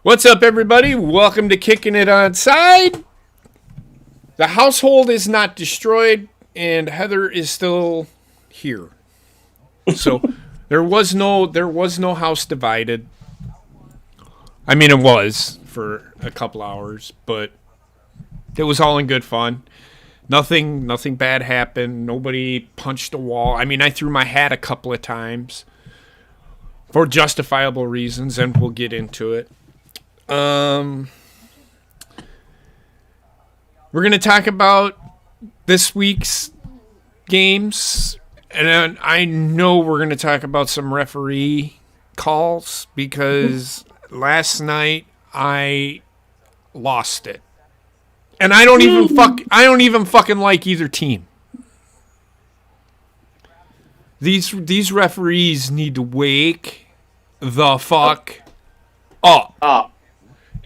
What's up, everybody? Welcome to Kicking It Onside. The household is not destroyed, and Heather is still here. So there was no house divided. I mean, it was for a couple hours, but it was all in good fun. Nothing bad happened. Nobody punched a wall. I mean, I threw my hat a couple of times for justifiable reasons, and we'll get into it. We're going to talk about this week's games, and I know we're going to talk about some referee calls because last night I lost it. And I don't even fucking like either team. These referees need to wake the fuck up.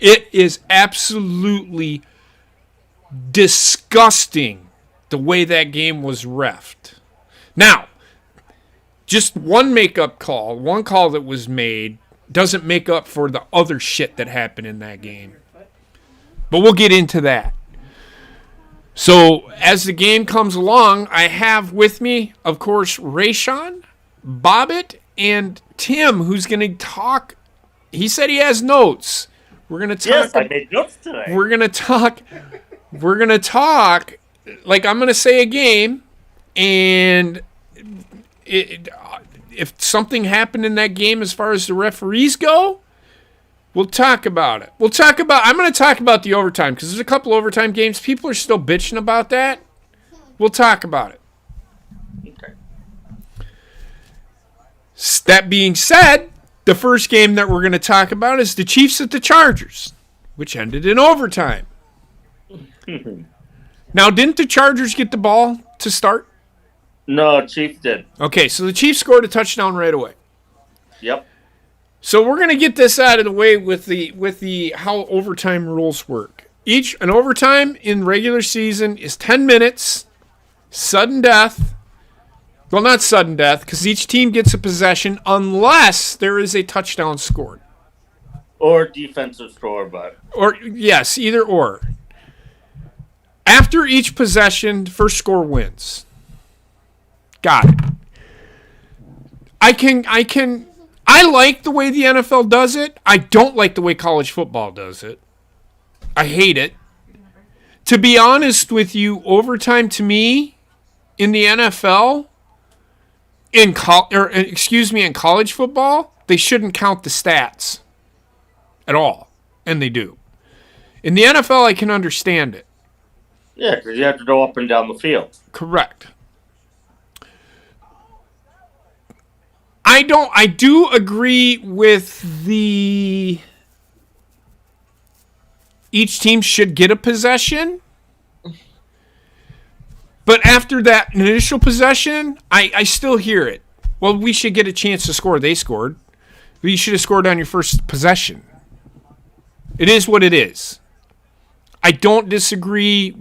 It is absolutely disgusting the way that game was reffed. Now, just one call that was made doesn't make up for the other shit that happened in that game. But we'll get into that. So, as the game comes along, I have with me, of course, Rayshawn, Bobbit, and Tim, who's going to talk. He said he has notes. We're going to talk. Yes, I made notes today. We're going to talk. Like, I'm going to say a game, and if something happened in that game as far as the referees go, we'll talk about it. I'm going to talk about the overtime because there's a couple overtime games. People are still bitching about that. We'll talk about it. Okay. That being said, the first game that we're going to talk about is the Chiefs at the Chargers, which ended in overtime. Now, didn't the Chargers get the ball to start? No, Chiefs did. Okay, so the Chiefs scored a touchdown right away. Yep. So we're going to get this out of the way with the how overtime rules work. An overtime in regular season is 10 minutes, sudden death. Well, not sudden death, because each team gets a possession unless there is a touchdown scored. Or defensive score, but. Or, yes, either or. After each possession, first score wins. Got it. I like the way the NFL does it. I don't like the way college football does it. I hate it. To be honest with you, overtime to me in the NFL, in college football, they shouldn't count the stats at all, and they do. In the NFL, I can understand it. Yeah, because you have to go up and down the field. Correct. I do agree with each team should get a possession. But after that initial possession, I still hear it. Well, we should get a chance to score. They scored. But you should have scored on your first possession. It is what it is. I don't disagree.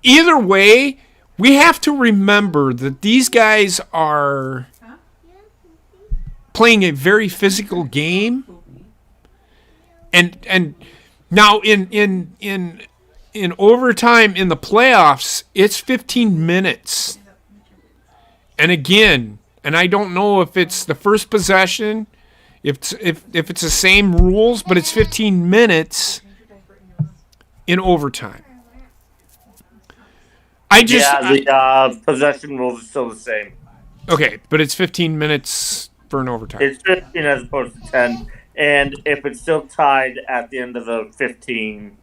Either way, we have to remember that these guys are playing a very physical game, and now in overtime in the playoffs, it's 15 minutes. And again, and I don't know if it's the first possession, if it's the same rules, but it's 15 minutes in overtime. The possession rules are still the same. Okay, but it's 15 minutes for an overtime. It's 15 as opposed to 10. And if it's still tied at the end of the 15,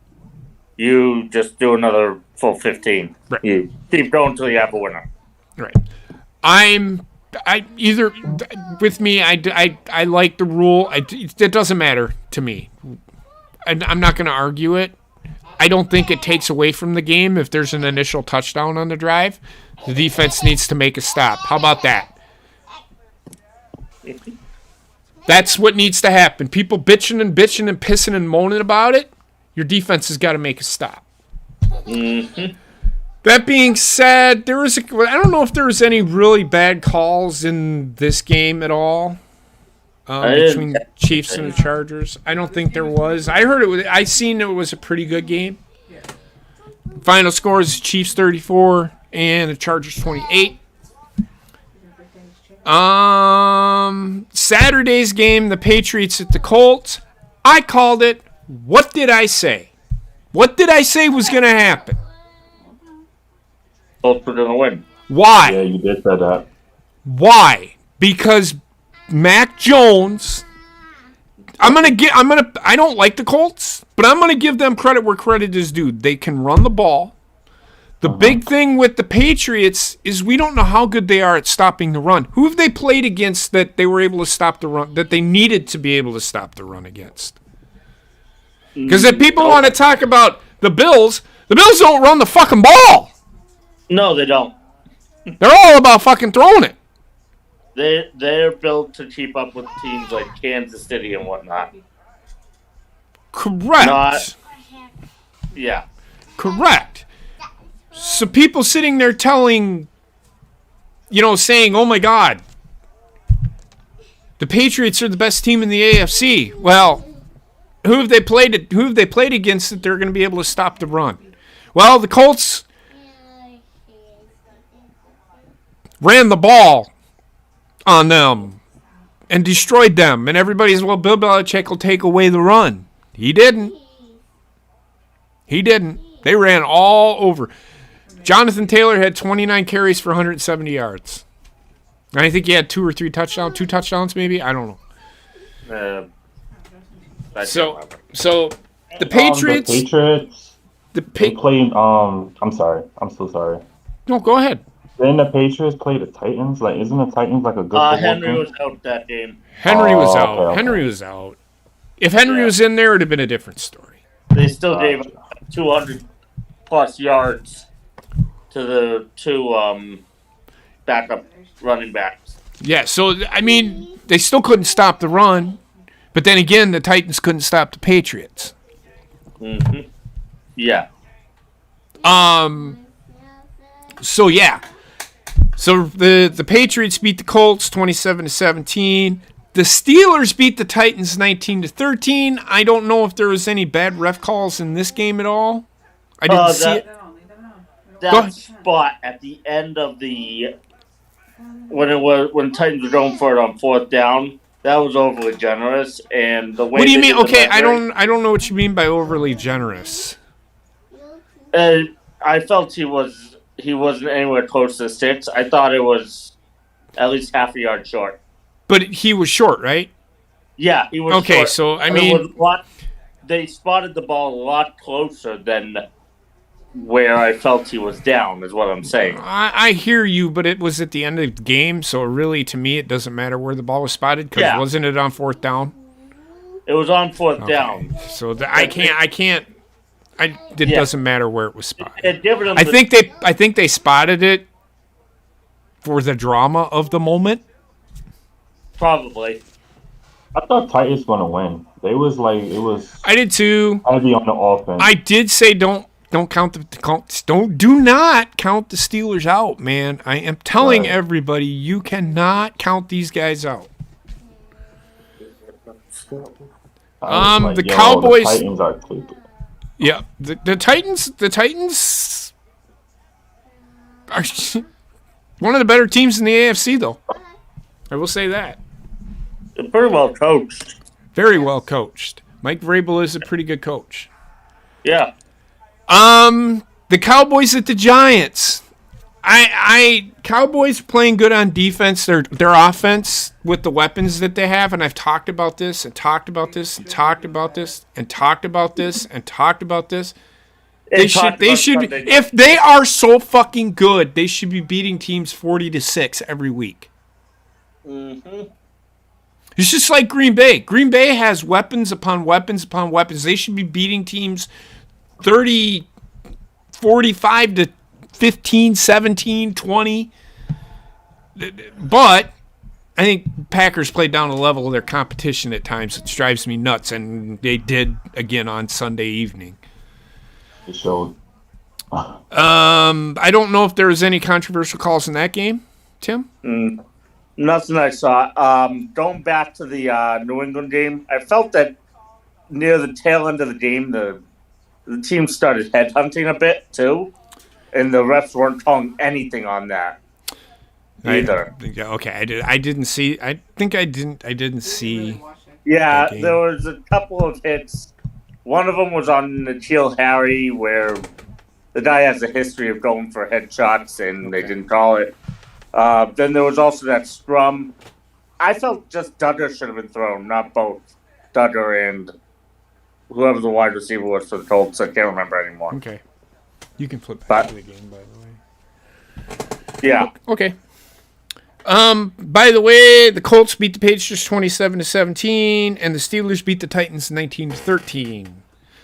you just do another full 15. Right. You keep going until you have a winner. Right. I like the rule. It doesn't matter to me. I'm not going to argue it. I don't think it takes away from the game if there's an initial touchdown on the drive. The defense needs to make a stop. How about that? That's what needs to happen. People bitching and pissing and moaning about it. Your defense has got to make a stop. Mm-hmm. That being said, I don't know if there was any really bad calls in this game at all. between the Chiefs and the Chargers. I don't think there was. I heard it was. I seen it was a pretty good game. Final score is Chiefs 34 and the Chargers 28. Saturday's game, the Patriots at the Colts. I called it. What did I say? What did I say was going to happen? Colts were going to win. Why? Yeah, you did say that. Why? Because Mac Jones. I don't like the Colts, but I'm gonna give them credit where credit is due. They can run the ball. The big thing with the Patriots is we don't know how good they are at stopping the run. Who have they played against that they were able to stop the run, that they needed to be able to stop the run against? Because if people want to talk about the Bills don't run the fucking ball. No, they don't. They're all about fucking throwing it. They're built to keep up with teams like Kansas City and whatnot. Correct. Yeah. Correct. So people sitting there saying, oh my God, the Patriots are the best team in the AFC. Well, who have they played against that they're going to be able to stop the run? Well, the Colts ran the ball on them and destroyed them. And everybody's, well, Bill Belichick will take away the run. He didn't. They ran all over. Jonathan Taylor had 29 carries for 170 yards. And I think he had 2 touchdowns maybe. I don't know. So the Patriots. They played. I'm sorry. I'm so sorry. No, go ahead. Then the Patriots play the Titans. Like, isn't the Titans like a good football Henry team? was out that game. Henry was out. Okay. Henry was out. If Henry was in there, it would have been a different story. They still gave 200-plus yards to the two backup running backs. Yeah, so, I mean, they still couldn't stop the run. But then again, the Titans couldn't stop the Patriots. Mm-hmm. Yeah. So, yeah. So the Patriots beat the Colts 27-17. The Steelers beat the Titans 19-13. I don't know if there was any bad ref calls in this game at all. I didn't see it. That spot at the end of when Titans were going for it on 4th down, that was overly generous. And the way what do you mean? Okay, I don't know what you mean by overly generous. I felt he wasn't anywhere close to 6. I thought it was at least half a yard short. But he was short, right? Yeah, he was okay, short. So, I mean... They spotted the ball a lot closer than where I felt he was down, is what I'm saying. I hear you, but it was at the end of the game, so really, to me, it doesn't matter where the ball was spotted, because wasn't it on 4th down? It was on 4th down. So, it doesn't matter where it was spotted. I think they spotted it for the drama of the moment. Probably. I thought Titans gonna win. They was like it was. I did too. Heavy on the offense. I did say do not count the Steelers out, man. I am telling everybody you cannot count these guys out. The Cowboys. The Titans are stupid. Yeah, the Titans are one of the better teams in the AFC, though. I will say that. They're pretty well coached. Very well coached. Mike Vrabel is a pretty good coach. Yeah. The Cowboys at the Giants. Cowboys playing good on defense. Their offense with the weapons that they have, and I've talked about this and talked about this and talked about this and talked about this and talked about this. They should be, if they are so fucking good, they should be beating teams 40-6 every week. Mm-hmm. It's just like Green Bay. Green Bay has weapons upon weapons upon weapons. They should be beating teams 45-15, 17, 20. But I think Packers played down the level of their competition at times. It drives me nuts, and they did again on Sunday evening. It showed. I don't know if there was any controversial calls in that game, Tim. Nothing I saw. Going back to the New England game, I felt that near the tail end of the game, the team started headhunting a bit too, and the refs weren't calling anything on that either. Okay, I didn't see. I think I didn't see. Yeah, there was a couple of hits. One of them was on N'Keal Harry, where the guy has a history of going for headshots, and they didn't call it. Then there was also that scrum. I felt just Duggar should have been thrown, not both Duggar and whoever the wide receiver was for the Colts. I can't remember anymore. Okay. You can flip back to the game, by the way. Yeah. Okay. By the way, the Colts beat the Patriots 27-17, and the Steelers beat the Titans 19-13.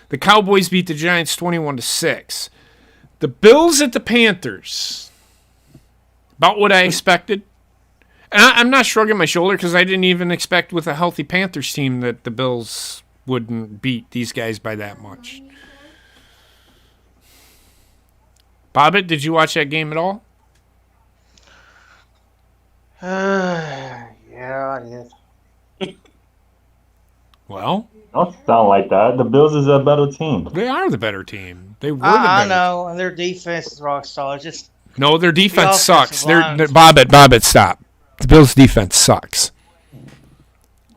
The Cowboys beat the Giants 21-6. The Bills at the Panthers. About what I expected. And I'm not shrugging my shoulder because I didn't even expect with a healthy Panthers team that the Bills wouldn't beat these guys by that much. Bobbitt, did you watch that game at all? Yeah, I did. Well, Don't sound like that. The Bills is a better team. they are the better team. They were the better I know, and their defense is rock solid. Just No, their defense The offensive sucks. line. Bobbitt, stop. The Bills' defense sucks.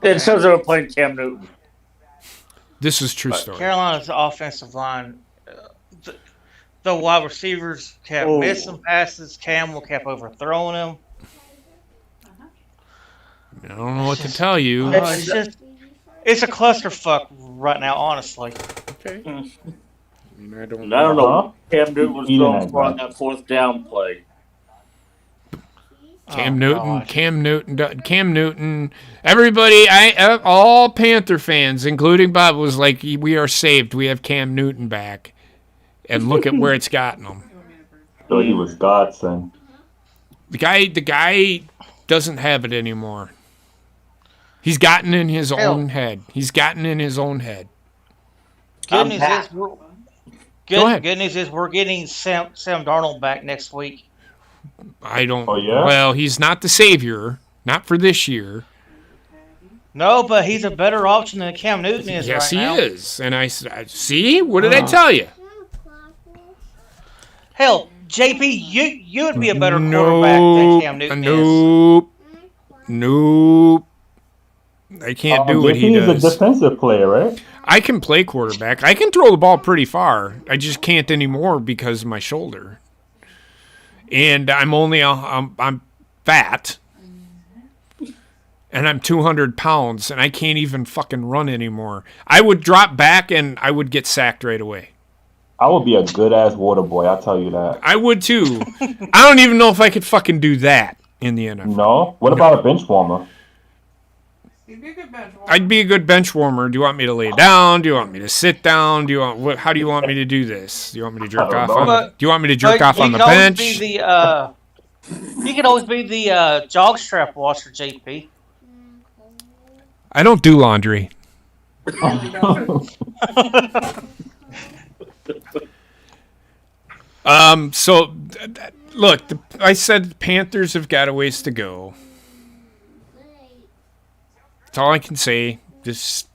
It shows they were playing Cam Newton. This is true story. Carolina's offensive line. The wide receivers kept missing passes. Campbell kept overthrowing them. I don't know what to tell you. It's a clusterfuck right now, honestly. Okay. I don't know. Cam Newton was going for on that fourth down play. Cam Newton. Everybody, all Panther fans, including Bob, was like, "We are saved. We have Cam Newton back." And look at where it's gotten him. So he was godsend. The guy doesn't have it anymore. He's gotten in his own head. Good news is we're getting Sam Darnold back next week. I don't. Oh, yeah? Well, he's not the savior. Not for this year. No, but he's a better option than Cam Newton is Yes, right now. he is. And I see. What did I tell you? Hell, JP, you would be a better quarterback than Cam Newton is. Nope. I can't do what he does. He's a defensive player, right? I can play quarterback. I can throw the ball pretty far. I just can't anymore because of my shoulder. And I'm fat. And I'm 200 pounds, and I can't even fucking run anymore. I would drop back, and I would get sacked right away. I would be a good-ass water boy, I'll tell you that. I would, too. I don't even know if I could fucking do that in the NFL. No? What about a bench warmer? I'd be a good bench warmer. Do you want me to lay down? Do you want me to sit down? How do you want me to do this? Do you want me to jerk off on the, Do you want me to jerk off on the bench? You could always be the jogstrap washer, JP. I don't do laundry. Look, I said the Panthers have got a ways to go. That's all I can say. That's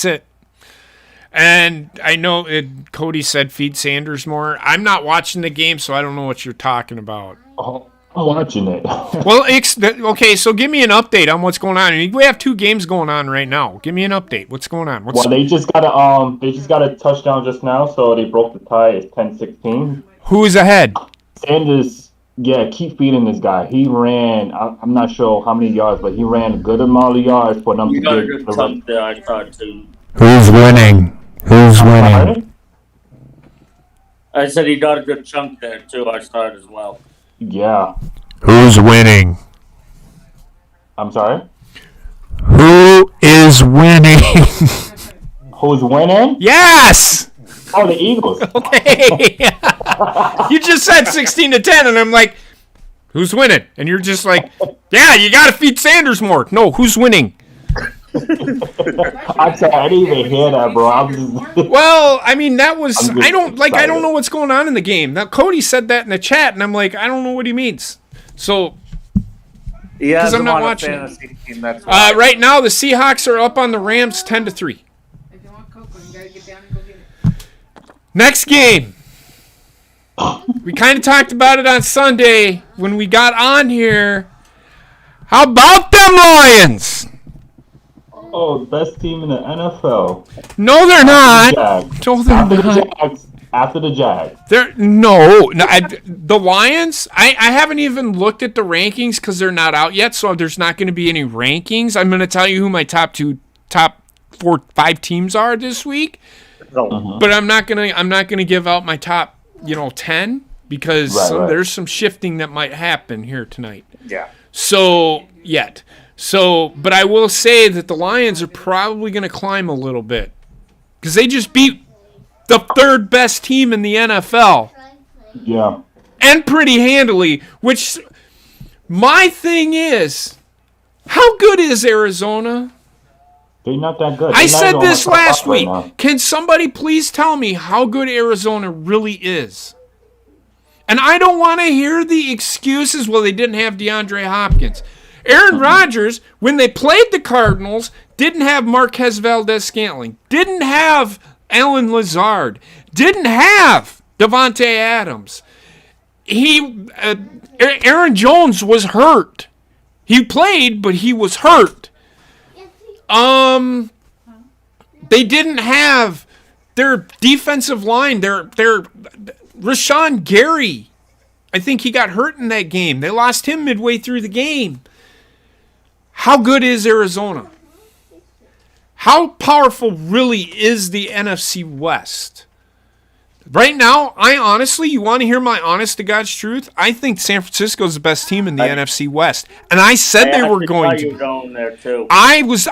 it. And I know Cody said feed Sanders more. I'm not watching the game, so I don't know what you're talking about. Oh, I'm watching it. Well, okay, so give me an update on what's going on. We have 2 games going on right now. Give me an update. What's going on? They just got a touchdown just now, so they broke the tie. It's 10-16. Who's ahead? Sanders. Yeah, keep feeding this guy. He ran, I'm not sure how many yards, but he ran a good amount of yards for them to got a get good chunk there, I thought, too. Who's winning? I said he got a good chunk there, too. I thought as well. Yeah. Who's winning? I'm sorry? Who is winning? Who's winning? Yes! Oh, the Eagles. Okay. You just said 16-10, and I'm like, who's winning? And you're just like, yeah, you got to feed Sanders more. No, who's winning? I'm sorry, I didn't even hear that, bro. Well, I mean, that was, I don't know what's going on in the game. Now, Cody said that in the chat, and I'm like, I don't know what he means. So, He 'Cause I'm hasn't not won a watching it. fantasy team. That's why. Right now, the Seahawks are up on the Rams 10-3. If you want cocoa, you gotta get down and go get it. Next game. We kind of talked about it on Sunday when we got on here. How about them Lions? Oh, best team in the NFL. No, they're not. Jags. No, they're After the not. Jags. After the Jags. The Lions. I haven't even looked at the rankings because they're not out yet, so there's not going to be any rankings. I'm going to tell you who my top 4, 5 teams are this week, but I'm not gonna give out my top 10 because Right. there's some shifting that might happen here tonight. Yeah. But I will say that the Lions are probably going to climb a little bit because they just beat the 3rd best team in the NFL. Yeah. And pretty handily, which my thing is, how good is Arizona? They're not that good. I They're not said even this on the top last right week. now. Can somebody please tell me how good Arizona really is? And I don't want to hear the excuses, well, they didn't have DeAndre Hopkins. Aaron Rodgers, when they played the Cardinals, didn't have Marquez Valdez-Scantling, didn't have Alan Lazard, didn't have Devontae Adams. Aaron Jones was hurt. He played, but he was hurt. They didn't have their defensive line. Their Rashawn Gary, I think he got hurt in that game. They lost him midway through the game. How good is Arizona? How powerful really is the NFC West? Right now, you want to hear my honest to God's truth? I think San Francisco is the best team in the NFC West, and I said they were going to. Going there too. I was.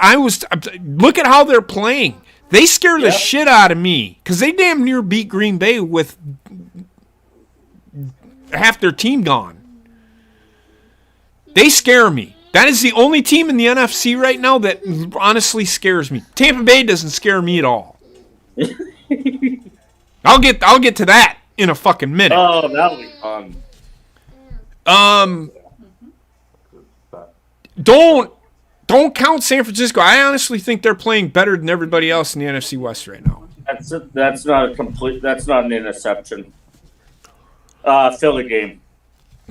Look at how they're playing. They scare the shit out of me because they damn near beat Green Bay with half their team gone. They scare me. That is the only team in the NFC right now that honestly scares me. Tampa Bay doesn't scare me at all. I'll get to that in a fucking minute. Oh, that'll be fun. Don't count San Francisco. I honestly think they're playing better than everybody else in the NFC West right now. That's not an interception. Philly game.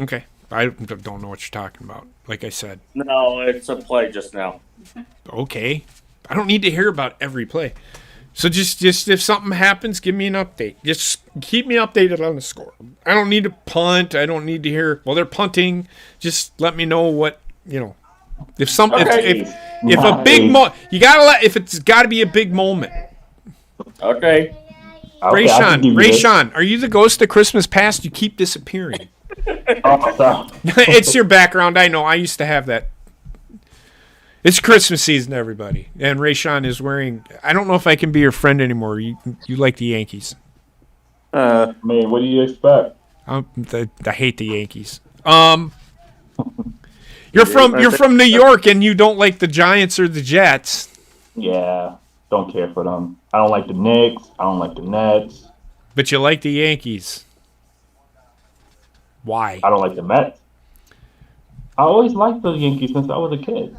Okay. I don't know what you're talking about. Like I said. No, it's a play just now. Okay. I don't need to hear about every play. So just if something happens, give me an update. Just keep me updated on the score. I don't need to punt. I don't need to hear, well, they're punting. Just let me know what, If some if a big if it's got to be a big moment. Okay. Rayshawn, are you the ghost of Christmas past? You keep disappearing. It's your background. I know. I used to have that. It's Christmas season, everybody, and Rayshawn is wearing. I don't know if I can be your friend anymore. You like the Yankees? Man, what do you expect? I hate the Yankees. You're from New York, and you don't like the Giants or the Jets. Yeah, don't care for them. I don't like the Knicks. I don't like the Nets. But you like the Yankees. Why? I don't like the Mets. I always liked the Yankees since I was a kid.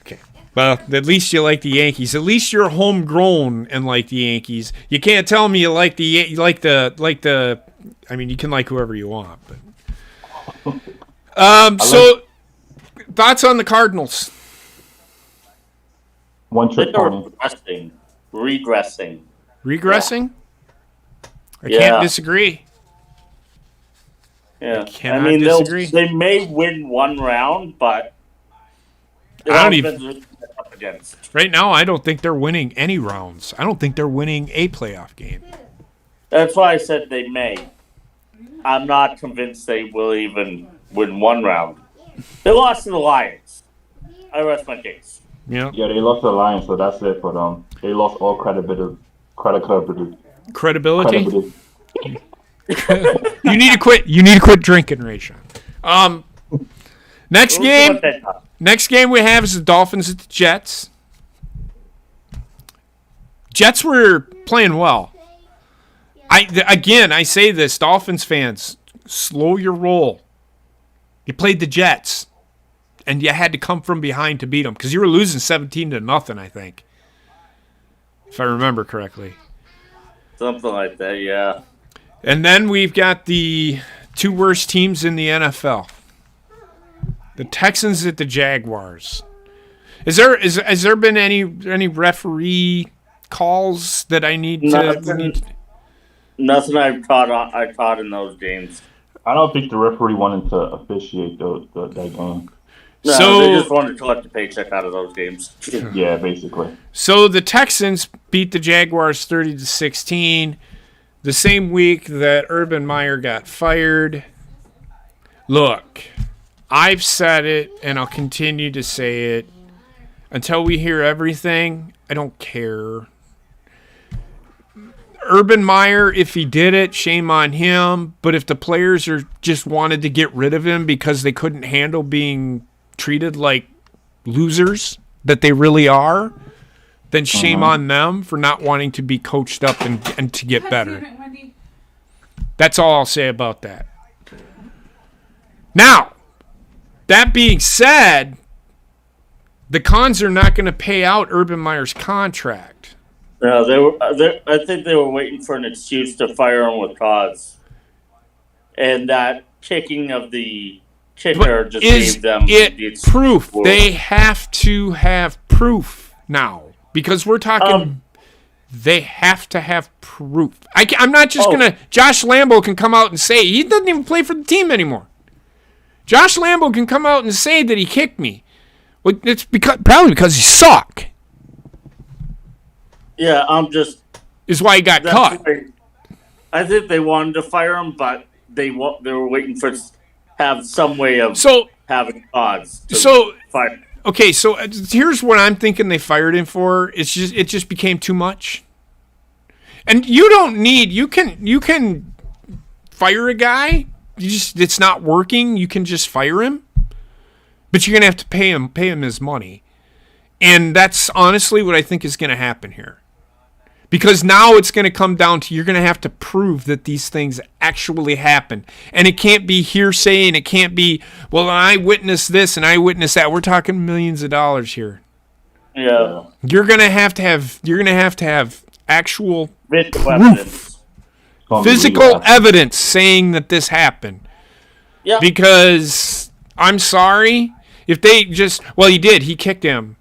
Okay. Well, at least you like the Yankees. At least you're homegrown and like the Yankees. You can't tell me you like the. I mean, you can like whoever you want, but. So, thoughts on the Cardinals? One trick pony. Regressing. Regressing? I can't disagree. Yeah, I mean, disagree. They may win one round, but I don't even. Up against. Right now, I don't think they're winning any rounds. I don't think they're winning a playoff game. That's why I said they may. I'm not convinced they will even win one round. They lost to the Lions. I rest my case. Yeah. Yeah, they lost to the Lions, so that's it for them. They lost all credibility. Credibility? You need to quit. You need to quit drinking, Rayshawn. Next game we have is the Dolphins at the Jets. Jets were playing well. I say this, Dolphins fans, slow your roll. You played the Jets. and you had to come from behind to beat them because you were losing 17-0, I think, if I remember correctly. Something like that, yeah. And then we've got the two worst teams in the NFL. The Texans at the Jaguars. Has there been any referee calls that I need to? Nothing I caught in those games. I don't think the referee wanted to officiate that game. No, So they just wanted to collect the paycheck out of those games. Yeah, basically. So the Texans beat the Jaguars 30-16. The same week that Urban Meyer got fired. Look, I've said it, and I'll continue to say it. Until we hear everything, I don't care. Urban Meyer, if he did it, shame on him. But if the players just wanted to get rid of him because they couldn't handle being treated like losers that they really are, then shame on them for not wanting to be coached up and to get better. That's all I'll say about that. Now, that being said, the Cons are not going to pay out Urban Meyer's contract. No, I think they were waiting for an excuse to fire him with cause. And that kicking of the kicker just gave them the proof. They have to have proof now. Because we're talking, they have to have proof. I'm not just going to, Josh Lambo can come out and say, he doesn't even play for the team anymore. Josh Lambo can come out and say that he kicked me. Well, it's probably because he suck. Yeah, is why he got caught. I think they wanted to fire him, but they were waiting for have some way of having odds. Fire. Okay, so here's what I'm thinking they fired him for. It just became too much. And you don't need you can fire a guy. It's not working. You can just fire him, but you're gonna have to pay him his money, and that's honestly what I think is gonna happen here. Because now it's going to come down to you're going to have to prove that these things actually happen. And it can't be hearsay and it can't be, well, I witnessed this and I witnessed that. We're talking millions of dollars here. Yeah. You're going to have to have actual proof. Physical evidence saying that this happened. Yeah. Because I'm sorry, if they just, well, he did. He kicked him.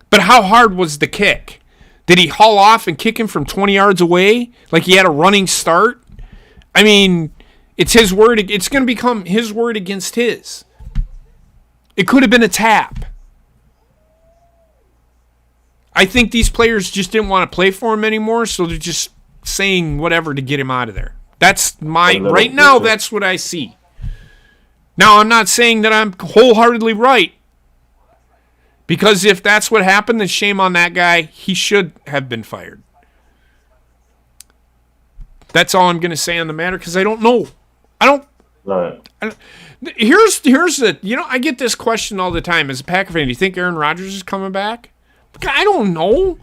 But how hard was the kick? Did he haul off and kick him from 20 yards away like he had a running start? I mean, it's his word. It's going to become his word against his. It could have been a tap. I think these players just didn't want to play for him anymore, so they're just saying whatever to get him out of there. That's right now, that's what I see. Now, I'm not saying that I'm wholeheartedly right. Because if that's what happened, then shame on that guy. He should have been fired. That's all I'm going to say on the matter because I don't know. Here's the, I get this question all the time as a Packer fan. Do you think Aaron Rodgers is coming back? I don't know.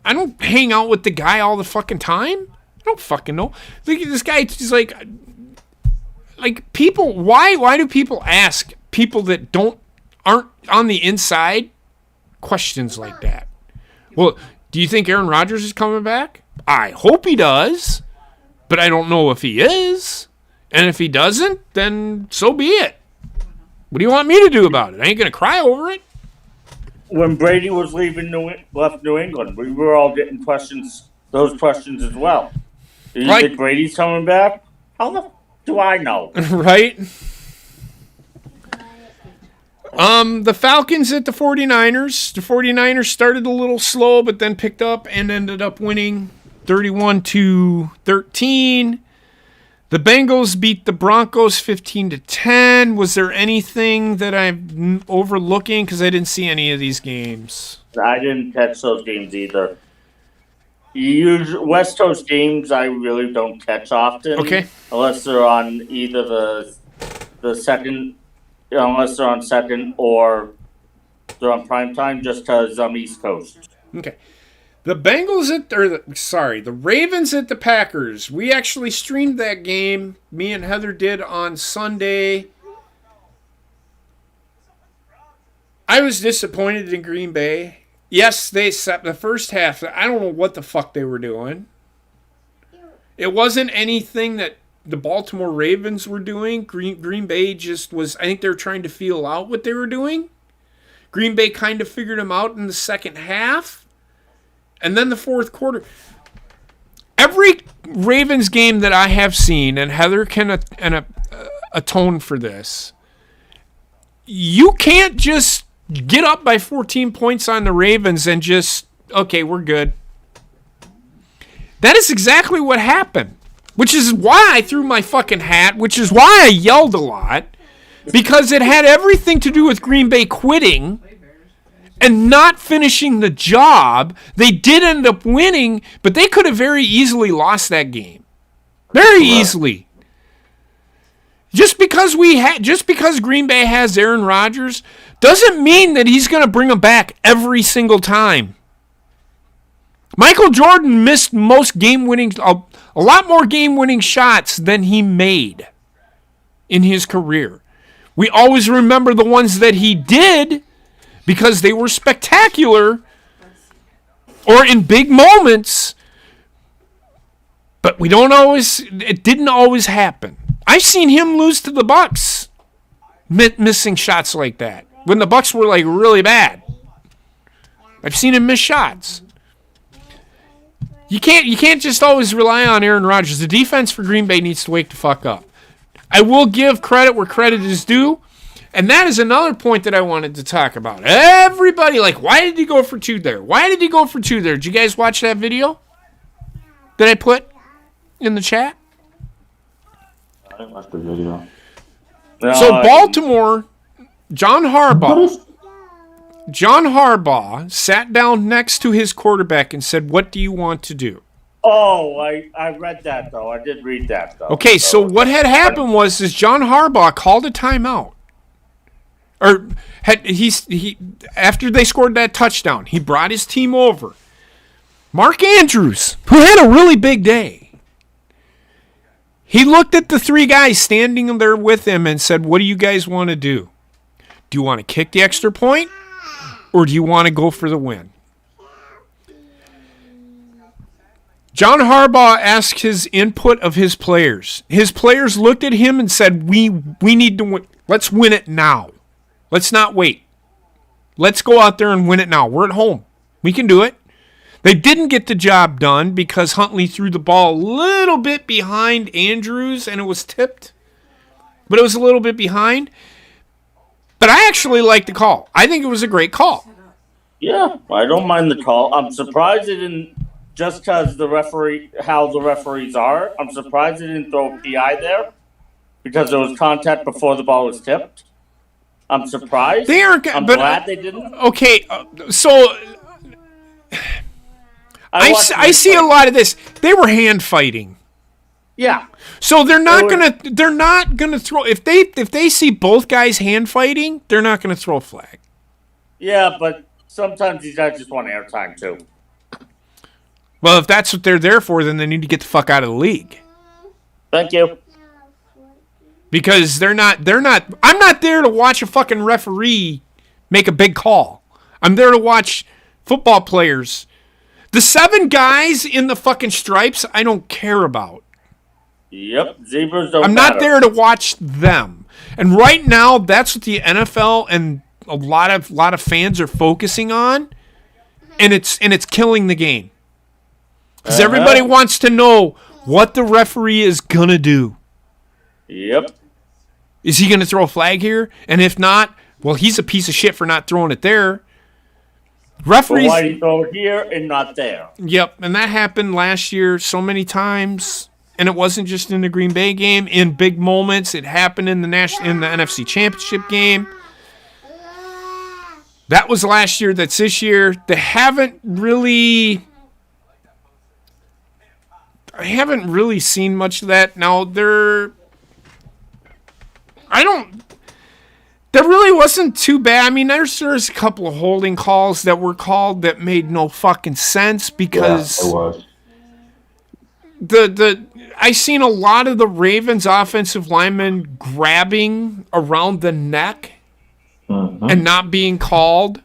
I don't hang out with the guy all the fucking time. I don't fucking know. Look at this guy. He's like people. Why do people ask people that aren't on the inside questions like that? Well, do you think Aaron Rodgers is coming back? I hope he does, but I don't know if he is. And if he doesn't, then so be it. What do you want me to do about it? I ain't gonna cry over it. When Brady was left New England, we were all getting those questions as well. Do you think Brady's coming back? How the do I know? Right? The Falcons at the 49ers. The 49ers started a little slow, but then picked up and ended up winning 31-13. The Bengals beat the Broncos 15-10. Was there anything that I'm overlooking? Because I didn't see any of these games. I didn't catch those games either. West Coast games I really don't catch often. Okay. Unless they're on either the second... Unless they're on second or they're on prime time, just because I'm East Coast. Okay. The Ravens at the Packers. We actually streamed that game. Me and Heather did on Sunday. I was disappointed in Green Bay. Yes, they set the first half. I don't know what the fuck they were doing. It wasn't anything that the Baltimore Ravens were doing. Green Bay just was, I think they were trying to feel out what they were doing. Green Bay kind of figured them out in the second half. And then the fourth quarter. Every Ravens game that I have seen, and Heather can atone for this, you can't just get up by 14 points on the Ravens and just, okay, we're good. That is exactly what happened, which is why I threw my fucking hat, which is why I yelled a lot, because it had everything to do with Green Bay quitting and not finishing the job. They did end up winning, but they could have very easily lost that game. Very easily. Just because Green Bay has Aaron Rodgers doesn't mean that he's going to bring them back every single time. Michael Jordan missed a lot more game-winning shots than he made in his career. We always remember the ones that he did because they were spectacular or in big moments, but it didn't always happen. I've seen him lose to the Bucs, missing shots like that when the Bucs were like really bad. I've seen him miss shots. You can't just always rely on Aaron Rodgers. The defense for Green Bay needs to wake the fuck up. I will give credit where credit is due, and that is another point that I wanted to talk about. Everybody, why did he go for two there? Why did he go for two there? Did you guys watch that video that I put in the chat? I didn't watch the video. So Baltimore, John Harbaugh sat down next to his quarterback and said, "What do you want to do?" Oh, I read that, though. I did read that, though. Okay, so what had happened was John Harbaugh called a timeout. Or after they scored that touchdown, he brought his team over. Mark Andrews, who had a really big day, he looked at the three guys standing there with him and said, "What do you guys want to do? Do you want to kick the extra point? Or do you want to go for the win?" John Harbaugh asked his input of his players. His players looked at him and said, we need to win. Let's win it now. Let's not wait. Let's go out there and win it now. We're at home. We can do it. They didn't get the job done because Huntley threw the ball a little bit behind Andrews and it was tipped. But it was a little bit behind. But I actually like the call. I think it was a great call. Yeah, I don't mind the call. I'm surprised it didn't, just because how the referees are, I'm surprised they didn't throw a PI there because there was contact before the ball was tipped. I'm surprised. I'm glad they didn't. Okay, so I see a lot of this. They were hand fighting. Yeah. So they're not gonna throw if they see both guys hand fighting, they're not gonna throw a flag. Yeah, but sometimes these guys just want airtime too. Well, if that's what they're there for, then they need to get the fuck out of the league. Thank you. Because I'm not there to watch a fucking referee make a big call. I'm there to watch football players. The 7 guys in the fucking stripes, I don't care about. Yep, zebras don't I'm not there to watch them. And right now, that's what the NFL and a lot of fans are focusing on, and it's killing the game. Because everybody wants to know what the referee is gonna do. Yep. Is he gonna throw a flag here? And if not, well, he's a piece of shit for not throwing it there. Referees. But why do you throw it here and not there? Yep, and that happened last year so many times. And it wasn't just in the Green Bay game. In big moments, it happened in the NFC Championship game. That was last year. That's this year. They haven't really seen much of that. Now there really wasn't too bad. I mean, there's a couple of holding calls that were called that made no fucking sense because it was. I seen a lot of the Ravens offensive linemen grabbing around the neck and not being called.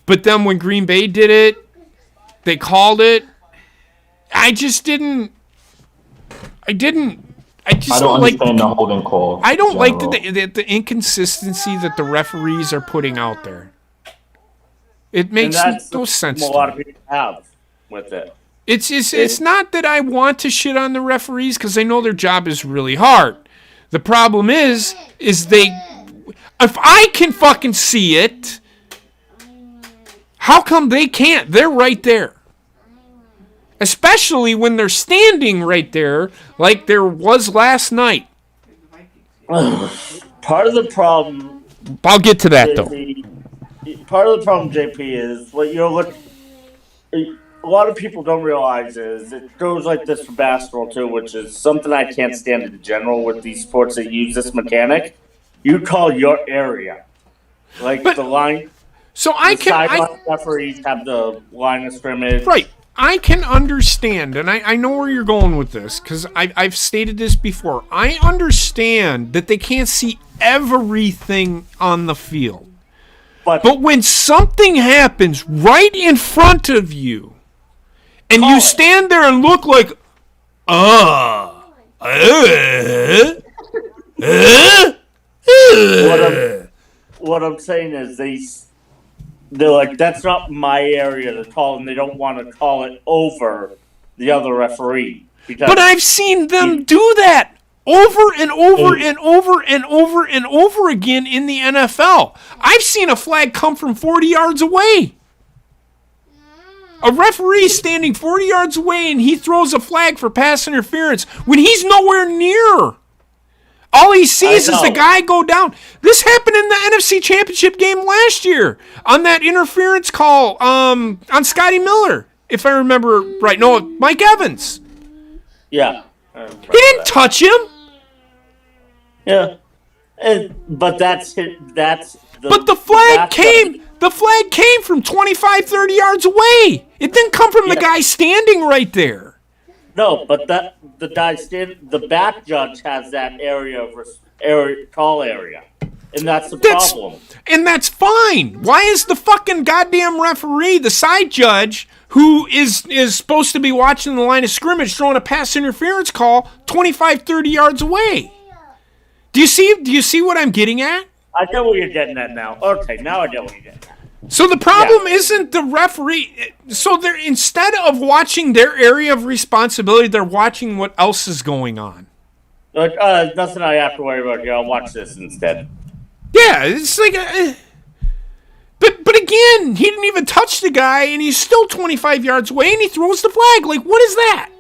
But then when Green Bay did it, they called it. I just don't like the holding call. I don't like the inconsistency that the referees are putting out there. It makes no sense. A lot of people have with it. It's not that I want to shit on the referees because I know their job is really hard. The problem is if I can fucking see it, how come they can't? They're right there. Especially when they're standing right there like there was last night. Part of the problem... I'll get to that, though. Part of the problem, JP, is what you're looking... A lot of people don't realize is it goes like this for basketball, too, which is something I can't stand in general with these sports that use this mechanic. You call your area. The line... So referees have the line of scrimmage. Right. I can understand, and I know where you're going with this, because I've stated this before. I understand that they can't see everything on the field. But when something happens right in front of you, and you stand there and look like, what I'm saying is they're like, that's not my area to call, and they don't want to call it over the other referee. But I've seen them do that over and over and over and over and over again in the NFL. I've seen a flag come from 40 yards away. A referee standing 40 yards away, and he throws a flag for pass interference when he's nowhere near. All he sees is the guy go down. This happened in the NFC Championship game last year on that interference call on Scotty Miller, if I remember right. No, Mike Evans. Yeah. He didn't touch him. Yeah. But the flag came. The flag came from 25, 30 yards away. It didn't come from the guy standing right there. No, but the back judge has that call area, and that's the problem. And that's fine. Why is the fucking goddamn referee, the side judge, who is supposed to be watching the line of scrimmage, throwing a pass interference call 25, 30 yards away? Do you see what I'm getting at? I know what you're getting at now. Okay, now I know what you're getting at. So the problem isn't the referee. So they're, instead of watching their area of responsibility, they're watching what else is going on. Nothing I have to worry about here. I'll watch this instead. Yeah, it's like But again, he didn't even touch the guy, and he's still 25 yards away, and he throws the flag. Like, what is that?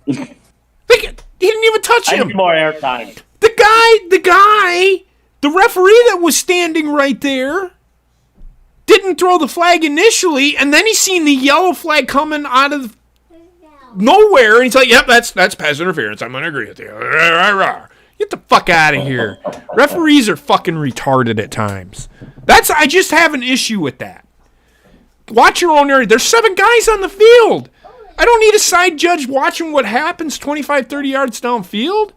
He didn't even touch him. I need more airtime. The referee that was standing right there didn't throw the flag initially, and then he seen the yellow flag coming out of nowhere, and he's like, yep, that's pass interference. I'm going to agree with you. Get the fuck out of here. Referees are fucking retarded at times. I just have an issue with that. Watch your own area. There's 7 guys on the field. I don't need a side judge watching what happens 25, 30 yards downfield.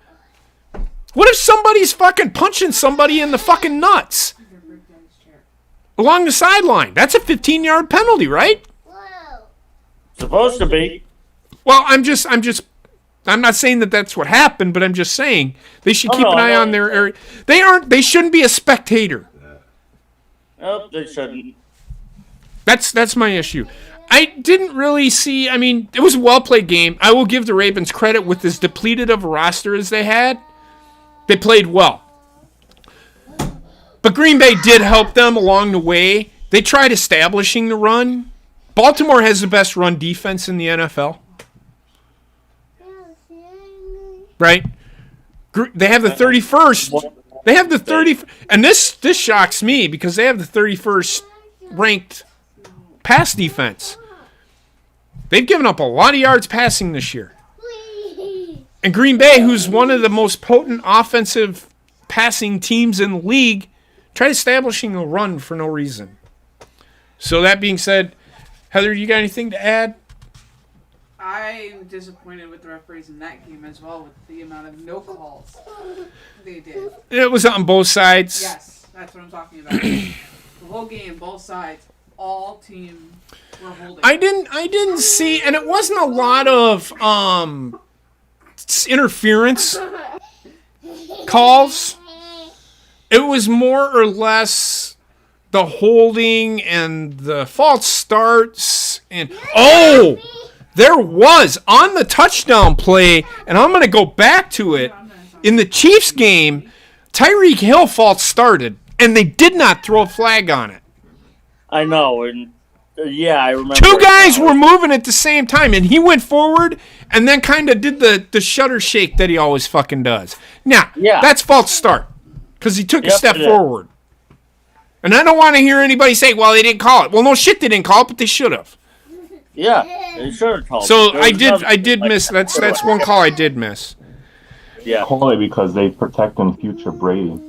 What if somebody's fucking punching somebody in the fucking nuts along the sideline? That's a 15-yard penalty, right? Supposed to be. Well, I'm not saying that that's what happened, but I'm just saying they should keep an eye on their area. They shouldn't be a spectator. Nope, they shouldn't. That's my issue. I didn't really see, it was a well-played game. I will give the Ravens credit with as depleted of a roster as they had. They played well. But Green Bay did help them along the way. They tried establishing the run. Baltimore has the best run defense in the NFL. Right? They have the 31st. They have the 30th. And this shocks me because they have the 31st ranked pass defense. They've given up a lot of yards passing this year. And Green Bay, who's one of the most potent offensive passing teams in the league, tried establishing a run for no reason. So that being said, Heather, you got anything to add? I'm disappointed with the referees in that game as well, with the amount of no calls they did. It was on both sides. Yes, that's what I'm talking about. The whole game, both sides, all teams were holding. I didn't see, and it wasn't a lot of interference calls. It was more or less the holding and the false starts. And there was on the touchdown play, and I'm going to go back to it. In the Chiefs game, Tyreek Hill false started, and they did not throw a flag on it. I know, and I remember. Two guys were moving at the same time, and he went forward and then kind of did the shutter shake that he always fucking does. Now, that's false start because he took a step forward. And I don't want to hear anybody say, well, they didn't call it. Well, no shit, they didn't call it, but they should have. Yeah, they should have called it. So I did miss. That's one call I did miss. Yeah. Call it because they protecting future Brady.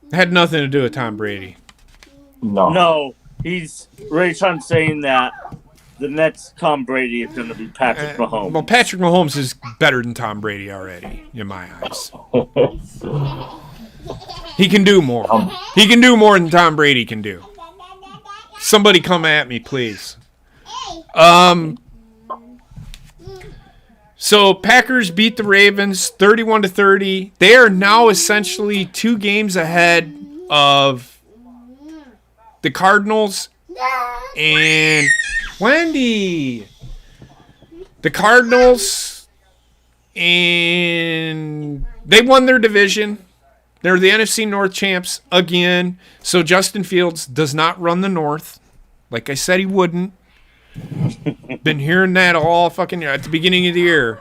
It had nothing to do with Tom Brady. No, he's Ray Sean saying that the next Tom Brady is going to be Patrick Mahomes. Well, Patrick Mahomes is better than Tom Brady already, in my eyes. He can do more. He can do more than Tom Brady can do. Somebody come at me, please. So Packers beat the Ravens 31-30. They are now essentially 2 games ahead of the Cardinals and Wendy. The Cardinals, and they won their division. They're the NFC North champs again. So Justin Fields does not run the North, like I said he wouldn't. Been hearing that all fucking year. At the beginning of the year,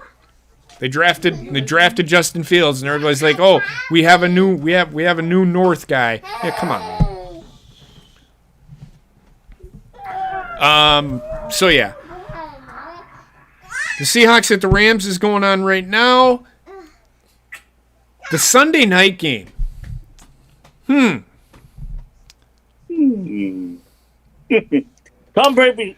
they drafted Justin Fields, and everybody's like, "Oh, we have a new North guy." Yeah, come on. So yeah, the Seahawks at the Rams is going on right now. The Sunday night game. Tom Brady's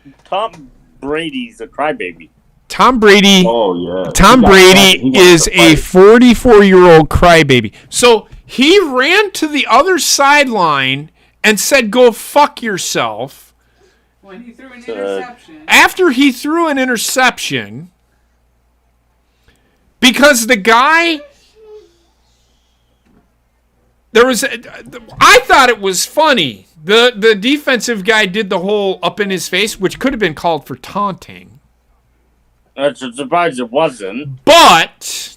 a crybaby. Tom Brady. Oh yeah. Tom Brady is a 44-year-old crybaby. So he ran to the other sideline and said, "Go fuck yourself." When he threw an interception. After he threw an interception, because the guy. I thought it was funny. The defensive guy did the whole up in his face, which could have been called for taunting. I'm surprised it wasn't. But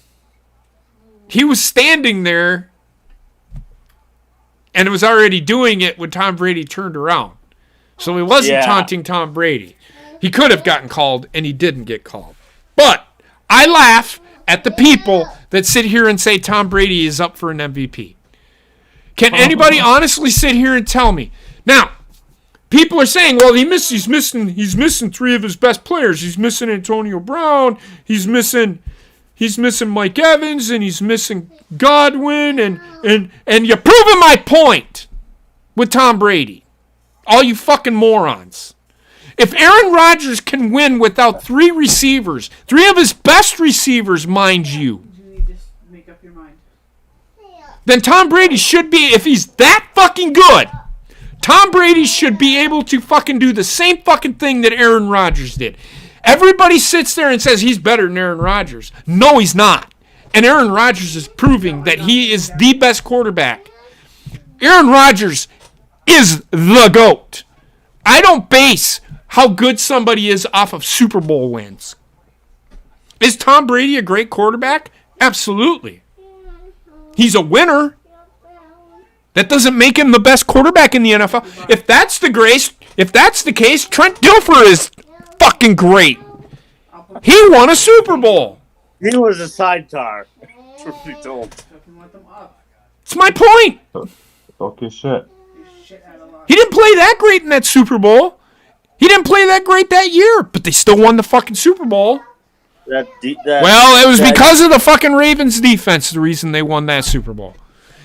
he was standing there, and it was already doing it when Tom Brady turned around. So he wasn't taunting Tom Brady. He could have gotten called, and he didn't get called. But I laugh at the people that sit here and say Tom Brady is up for an MVP. Can anybody honestly sit here and tell me? Now, people are saying, well, he's missing 3 of his best players. He's missing Antonio Brown, he's missing Mike Evans, and he's missing Godwin, and you're proving my point with Tom Brady. All you fucking morons. If Aaron Rodgers can win without 3 receivers, 3 of his best receivers, mind you, You need to make up your mind. then Tom Brady should be, if he's that fucking good, Tom Brady should be able to fucking do the same fucking thing that Aaron Rodgers did. Everybody sits there and says he's better than Aaron Rodgers. No, he's not. And Aaron Rodgers is proving that he is the best quarterback. Aaron Rodgers is the GOAT. I don't base how good somebody is off of Super Bowl wins. Is Tom Brady a great quarterback? Absolutely. He's a winner. That doesn't make him the best quarterback in the NFL. If that's the case, Trent Dilfer is fucking great. He won a Super Bowl. He was a sidecar. Truth be told. It's my point. Okay, shit. He didn't play that great in that Super Bowl. He didn't play that great that year, but they still won the fucking Super Bowl. Well, it was because of the fucking Ravens defense, the reason they won that Super Bowl.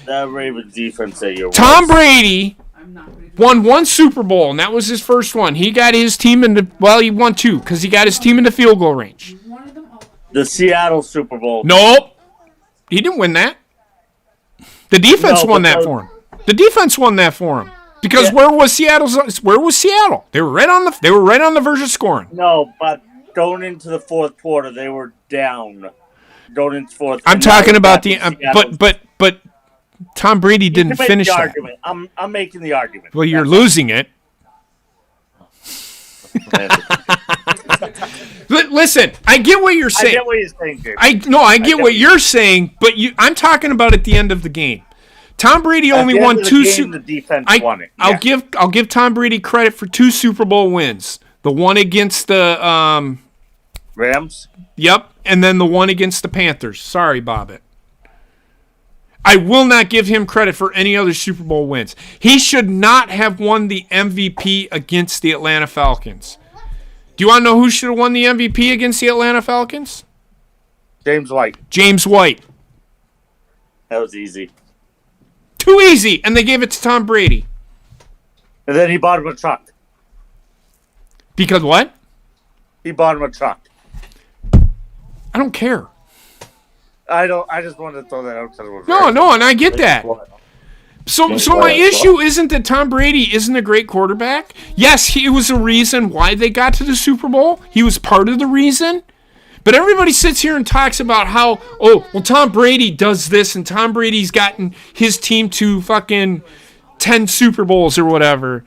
That Ravens defense that year. Tom Brady I'm not going to do Won one Super Bowl, and that was his first one. He got his team into, well, he won two, because he got his team into field goal range. one of them all. The Seattle Super Bowl. Nope. He didn't win that. The defense won that for him. The defense won that for him. Because where was Seattle? They were right on the verge of scoring. No, but going into the fourth quarter, they were down. Going into fourth. I'm talking about but Tom Brady didn't finish the that. argument. I'm making the argument. Well, you're losing it. Listen, I get what you're saying. I get what you're saying, James. I get what you're saying, but I'm talking about at the end of the game. Tom Brady only won two. The defense won it. I'll give Tom Brady credit for 2 Super Bowl wins. The one against the Rams. Yep, and then the one against the Panthers. Sorry, Bobbitt. I will not give him credit for any other Super Bowl wins. He should not have won the MVP against the Atlanta Falcons. Do you want to know who should have won the MVP against the Atlanta Falcons? James White. James White. That was easy. Too easy, and they gave it to Tom Brady. And then he bought him a truck. Because what? He bought him a truck. I don't care. I just wanted to throw that out. No, and I get that. So my issue isn't that Tom Brady isn't a great quarterback. Yes, he was a reason why they got to the Super Bowl. He was part of the reason. But everybody sits here and talks about how, Tom Brady does this, and Tom Brady's gotten his team to fucking 10 Super Bowls or whatever.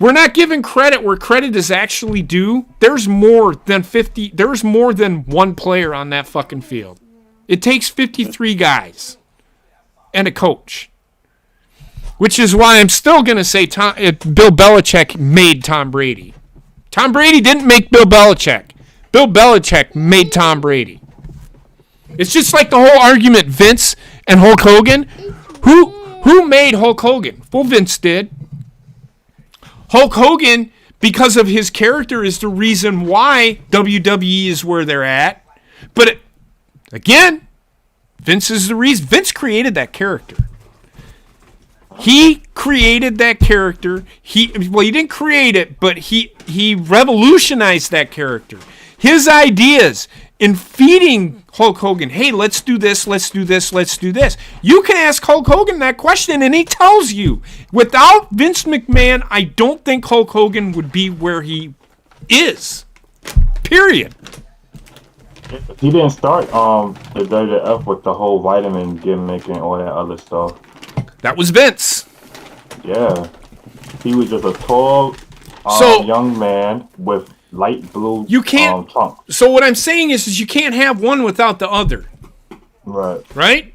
We're not giving credit where credit is actually due. There's more than one player on that fucking field. It takes 53 guys and a coach. Which is why I'm still going to say Bill Belichick made Tom Brady. Tom Brady didn't make Bill Belichick. Bill Belichick made Tom Brady. It's just like the whole argument, Vince and Hulk Hogan. Who made Hulk Hogan? Well, Vince did. Hulk Hogan, because of his character, is the reason why WWE is where they're at. But again, Vince is the reason. Vince created that character. He created that character. He didn't create it, but he revolutionized that character. His ideas in feeding Hulk Hogan, hey, let's do this, let's do this, let's do this. You can ask Hulk Hogan that question, and he tells you. Without Vince McMahon, I don't think Hulk Hogan would be where he is. Period. He didn't start the WWF with the whole vitamin gimmick and all that other stuff. That was Vince. Yeah. He was just a tall young man with light blue trunk. So what I'm saying is you can't have one without the other. Right?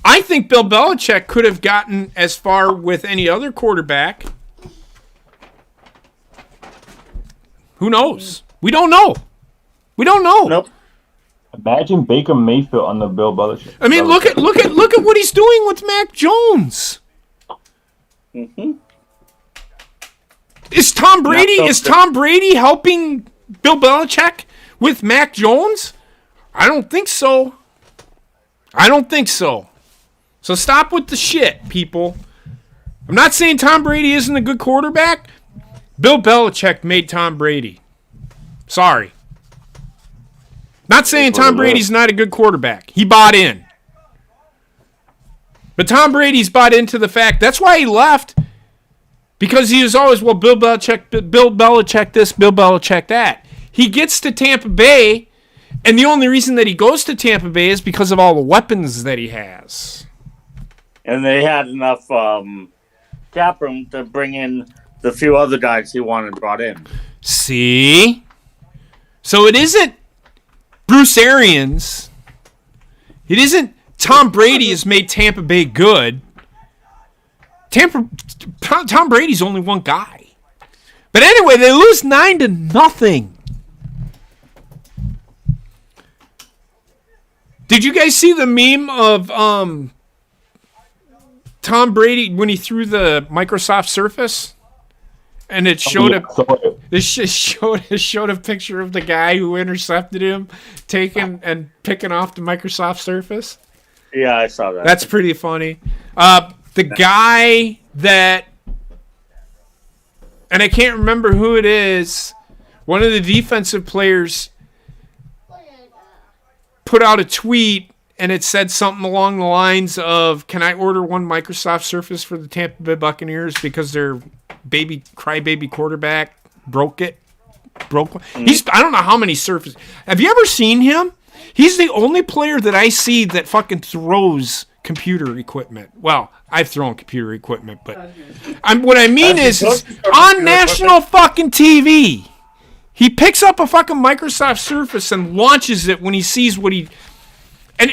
I think Bill Belichick could have gotten as far with any other quarterback. Who knows? We don't know. Nope. Imagine Baker Mayfield under Bill Belichick. I mean, look at what he's doing with Mac Jones. Mm-hmm. Is Tom Brady helping Bill Belichick with Mac Jones? I don't think so. So stop with the shit, people. I'm not saying Tom Brady isn't a good quarterback. Bill Belichick made Tom Brady. Sorry. Not saying Tom Brady's not a good quarterback. He bought in. But Tom Brady's bought into the fact. That's why he left. Because he was always, Bill Belichick this, Bill Belichick that. He gets to Tampa Bay, and the only reason that he goes to Tampa Bay is because of all the weapons that he has. And they had enough cap room to bring in the few other guys he wanted brought in. See? So it isn't Bruce Arians. It isn't Tom Brady has made Tampa Bay good. Tom Brady's only one guy. But anyway, they lose 9-0. Did you guys see the meme of Tom Brady when he threw the Microsoft Surface? And it showed it showed a picture of the guy who intercepted him taking and picking off the Microsoft Surface. Yeah, I saw that. That's pretty funny. The guy that and I can't remember who it is. One of the defensive players put out a tweet, and it said something along the lines of, "Can I order one Microsoft Surface for the Tampa Bay Buccaneers because their crybaby quarterback broke one." I don't know how many Surface. Have you ever seen him? He's the only player that I see that fucking throws computer equipment. Well, I've thrown computer equipment, but what I mean is on national fucking TV. He picks up a fucking Microsoft Surface and launches it when he sees what he... And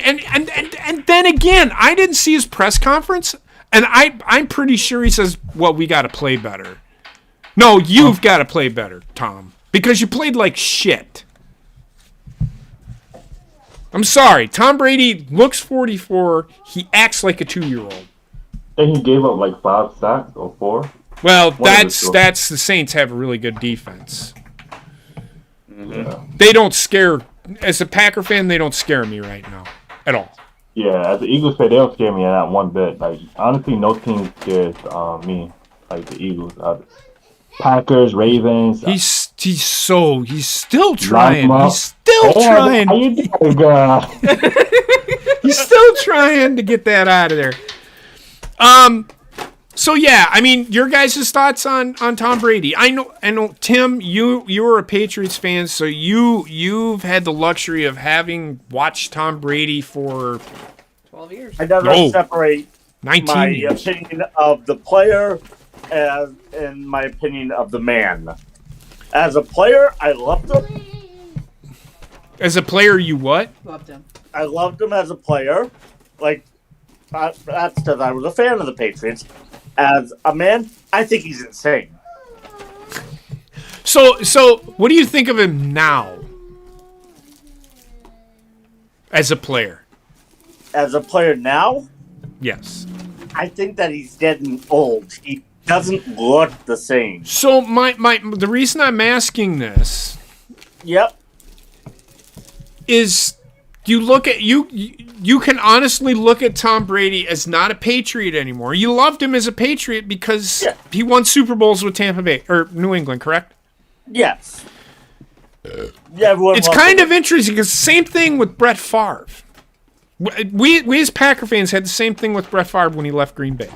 then again, I didn't see his press conference, and I'm pretty sure he says, well, we got to play better. No, you've got to play better, Tom, because you played like shit. I'm sorry. Tom Brady looks 44. He acts like a 2-year-old. And he gave up like 5 sacks or 4. Well, that's the Saints have a really good defense. Yeah. They don't scare... As a Packer fan, they don't scare me right now at all. Yeah, as an Eagles fan, they don't scare me that one bit. Like, honestly, no team scares me like the Eagles. Packers, Ravens. He's still trying. He's still Hey, trying. How you doing, girl? He's still trying to get that out of there. So yeah, I mean, your guys' thoughts on Tom Brady. I know, Tim, you were a Patriots fan, so you've had the luxury of having watched Tom Brady for 12 years. I never separate 19 my years. opinion of the player and my opinion of the man. As a player, I loved him. As a player, you what? Loved him. I loved him as a player. Like, that's because I was a fan of the Patriots. As a man, I think he's insane. So what do you think of him now? As a player? As a player now, Yes. I think that he's getting old. He doesn't look the same. So the reason I'm asking this Yep. is you look at you can honestly look at Tom Brady as not a Patriot anymore. You loved him as a Patriot because he won Super Bowls with Tampa Bay or New England, correct? Yes. Yeah, It's kind of interesting because same thing with Brett Favre. We as Packer fans had the same thing with Brett Favre when he left Green Bay.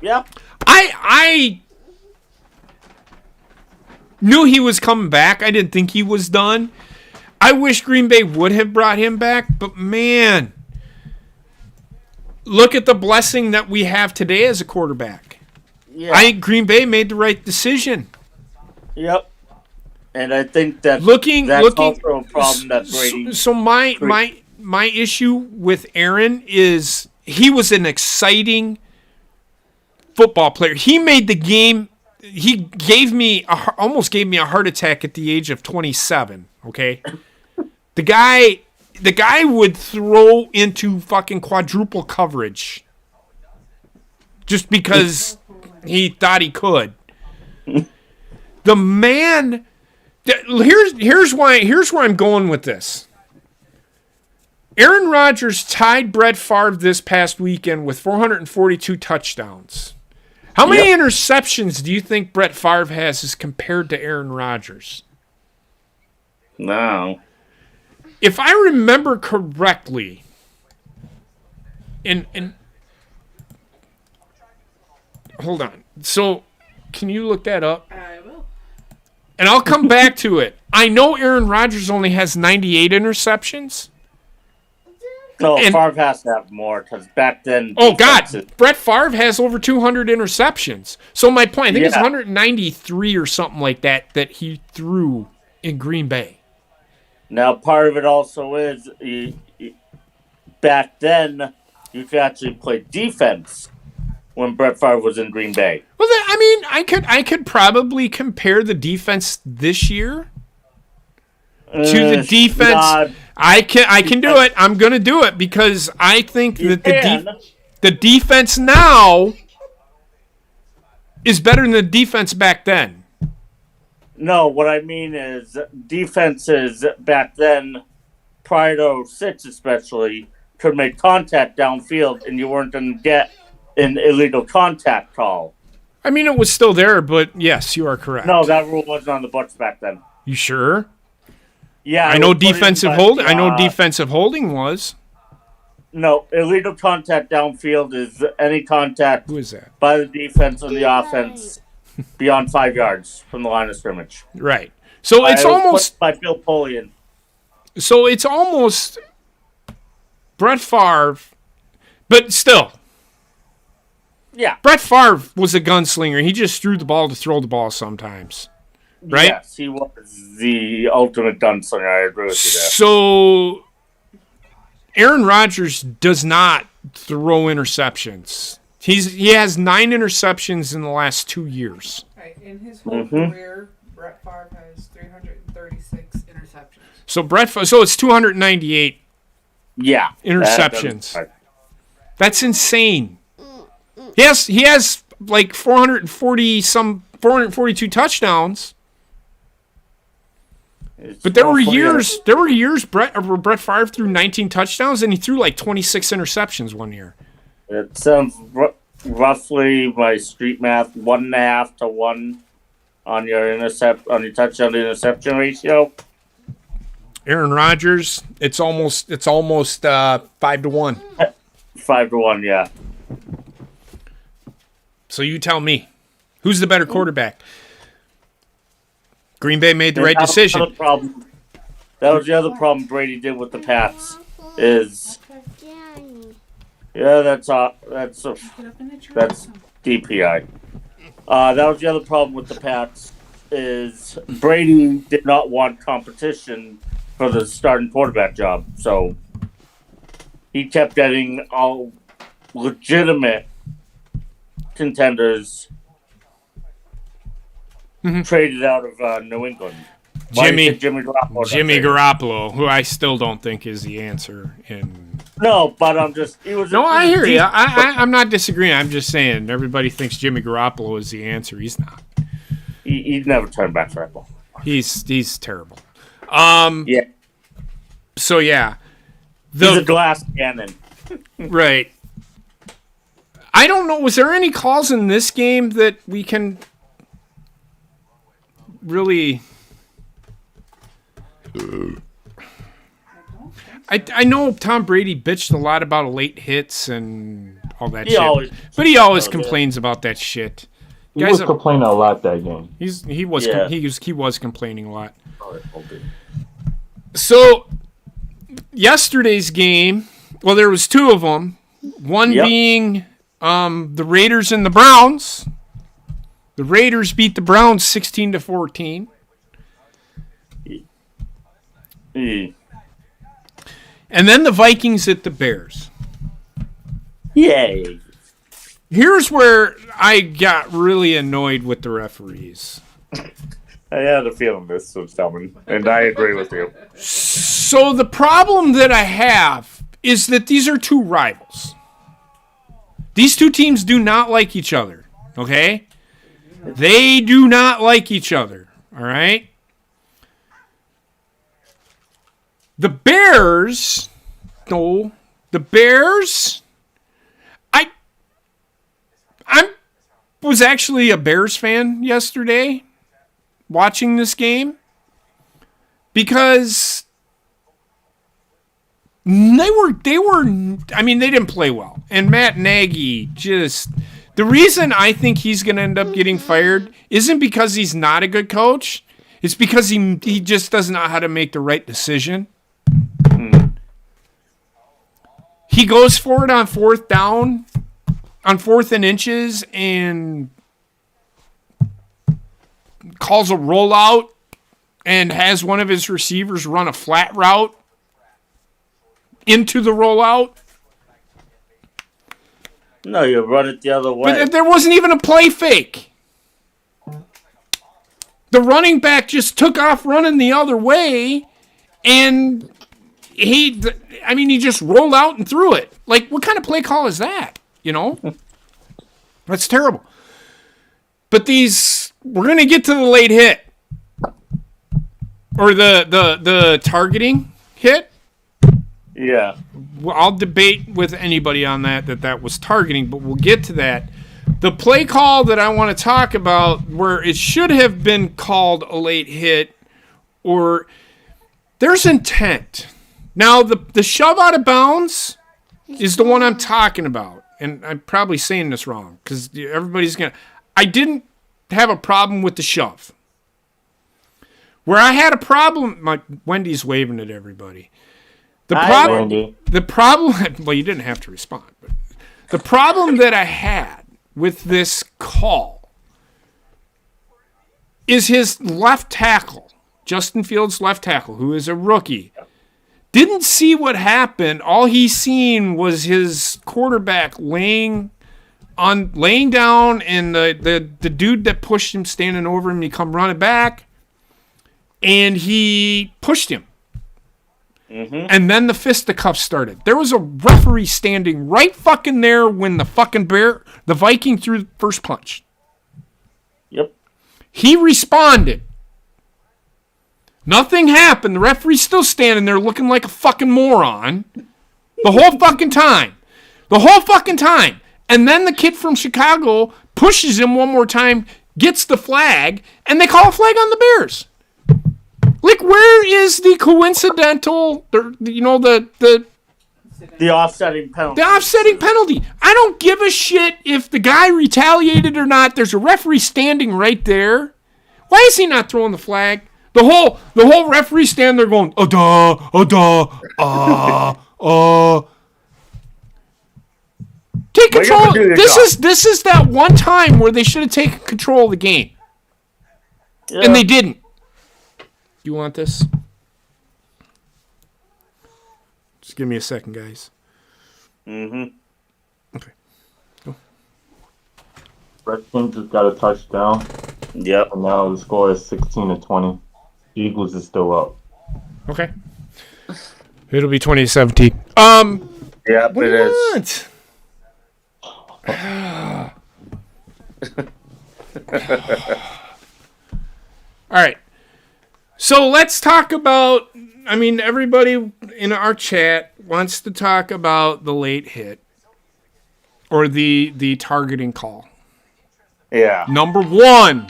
Yep. I knew he was coming back. I didn't think he was done. I wish Green Bay would have brought him back, but man, look at the blessing that we have today as a quarterback. Yeah. I think Green Bay made the right decision. Yep. And I think that That's also a problem that Brady... So my issue with Aaron is he was an exciting football player. He made the game... He almost gave me a heart attack at the age of 27, okay? The guy would throw into fucking quadruple coverage just because he thought he could. The man... Here's where I'm going with this. Aaron Rodgers tied Brett Favre this past weekend with 442 touchdowns. How many interceptions do you think Brett Favre has as compared to Aaron Rodgers? No. If I remember correctly, and hold on. So, can you look that up? I will. And I'll come back to it. I know Aaron Rodgers only has 98 interceptions. No, Favre has to have more because back then... Oh, God. Brett Favre has over 200 interceptions. So my point, I think it's 193 or something like that he threw in Green Bay. Now, part of it also is back then you could actually play defense when Brett Favre was in Green Bay. Well, I could probably compare the defense this year to the defense. I can do it. I'm going to do it because I think that the defense now is better than the defense back then. No, what I mean is defenses back then, prior to 06 especially, could make contact downfield and you weren't going to get an illegal contact call. I mean, it was still there, but yes, you are correct. No, that rule wasn't on the books back then. You sure? Yeah, I know defensive holding. I know defensive holding was. No, illegal contact downfield is any contact Who is that? by the defense or the offense beyond 5 yards from the line of scrimmage. Right. So it's It was almost. put by Bill Polian. So it's almost Brett Favre, but still. Yeah. Brett Favre was a gunslinger. He just threw the ball to throw the ball sometimes. Right? Yes, he was the ultimate gunslinger. I agree with you there. So Aaron Rodgers does not throw interceptions. He has 9 interceptions in the last 2 years. Right. In his whole career, Brett Favre has 336 interceptions. So it's 298 Yeah. interceptions. That's insane. He has like 442 touchdowns. But there were years Brett Favre threw 19 touchdowns and he threw like 26 interceptions one year. It sounds roughly by street math 1.5 to 1 on your touchdown to interception ratio. Aaron Rodgers, it's almost 5 to 1. 5 to 1, yeah. So you tell me, who's the better quarterback? Green Bay made the right decision. That was the other problem Brady did with the Pats. That's DPI. That was the other problem with the Pats. Is Brady did not want competition for the starting quarterback job, so he kept getting all legitimate contenders traded out of New England. Jimmy Garoppolo, who I still don't think is the answer. No, but I hear you. I'm not disagreeing. I'm just saying everybody thinks Jimmy Garoppolo is the answer. He's not. He's never turned back for Apple. He's terrible. Yeah. So yeah, he's a glass cannon. Right. I don't know. Was there any calls in this game that we can really? I know Tom Brady bitched a lot about late hits and all that shit, but he always complains about that shit. He was complaining a lot that game. He was complaining a lot. So yesterday's game, well, there was 2 of them. One being the Raiders and the Browns. The Raiders beat the Browns 16-14. And then the Vikings at the Bears. Yay. Here's where I got really annoyed with the referees. I had a feeling this was coming, and I agree with you. So the problem that I have is that these are 2 rivals. These 2 teams do not like each other, okay? They do not like each other, all right? The Bears, I was actually a Bears fan yesterday watching this game because they didn't play well. And Matt Nagy the reason I think he's going to end up getting fired isn't because he's not a good coach. It's because he just doesn't know how to make the right decision. He goes for it on 4th down, on 4th and inches, and calls a rollout and has one of his receivers run a flat route into the rollout. No, you run it the other way. But there wasn't even a play fake. The running back just took off running the other way, and he just rolled out and threw it. Like, what kind of play call is that? You know? That's terrible. But we're going to get to the late hit. Or the targeting hit. Yeah. I'll debate with anybody on that was targeting, but we'll get to that. The play call that I want to talk about, where it should have been called a late hit, or there's intent. Now, the shove out of bounds is the one I'm talking about. And I'm probably saying this wrong because everybody's going to... I didn't have a problem with the shove. Where I had a problem... Wendy's waving at everybody. The problem... Well, you didn't have to respond. But the problem that I had with this call is his left tackle, Justin Fields' left tackle, who is a rookie, didn't see what happened. All he seen was his quarterback laying down, and the dude that pushed him standing over him. He come running back, and he pushed him. Mm-hmm. And then the fisticuffs started. There was a referee standing right fucking there when the Viking threw the first punch. Yep. He responded. Nothing happened. The referee's still standing there looking like a fucking moron. The whole fucking time. And then the kid from Chicago pushes him one more time, gets the flag, and they call a flag on the Bears. Like, where is the coincidental, the offsetting penalty? The offsetting penalty. I don't give a shit if the guy retaliated or not. There's a referee standing right there. Why is he not throwing the flag? The whole referee stand there going, Take control. This is that one time where they should have taken control of the game. Yeah. And they didn't. You want this? Just give me a second, guys. Mm-hmm. Okay. Go. Redskins just got a touchdown. Yep. And now the score is 16-20. Eagles is still up. Okay. It'll be 2017. Yep, what it do you is. All right. So let's talk about, everybody in our chat wants to talk about the late hit or the targeting call. Yeah. Number one.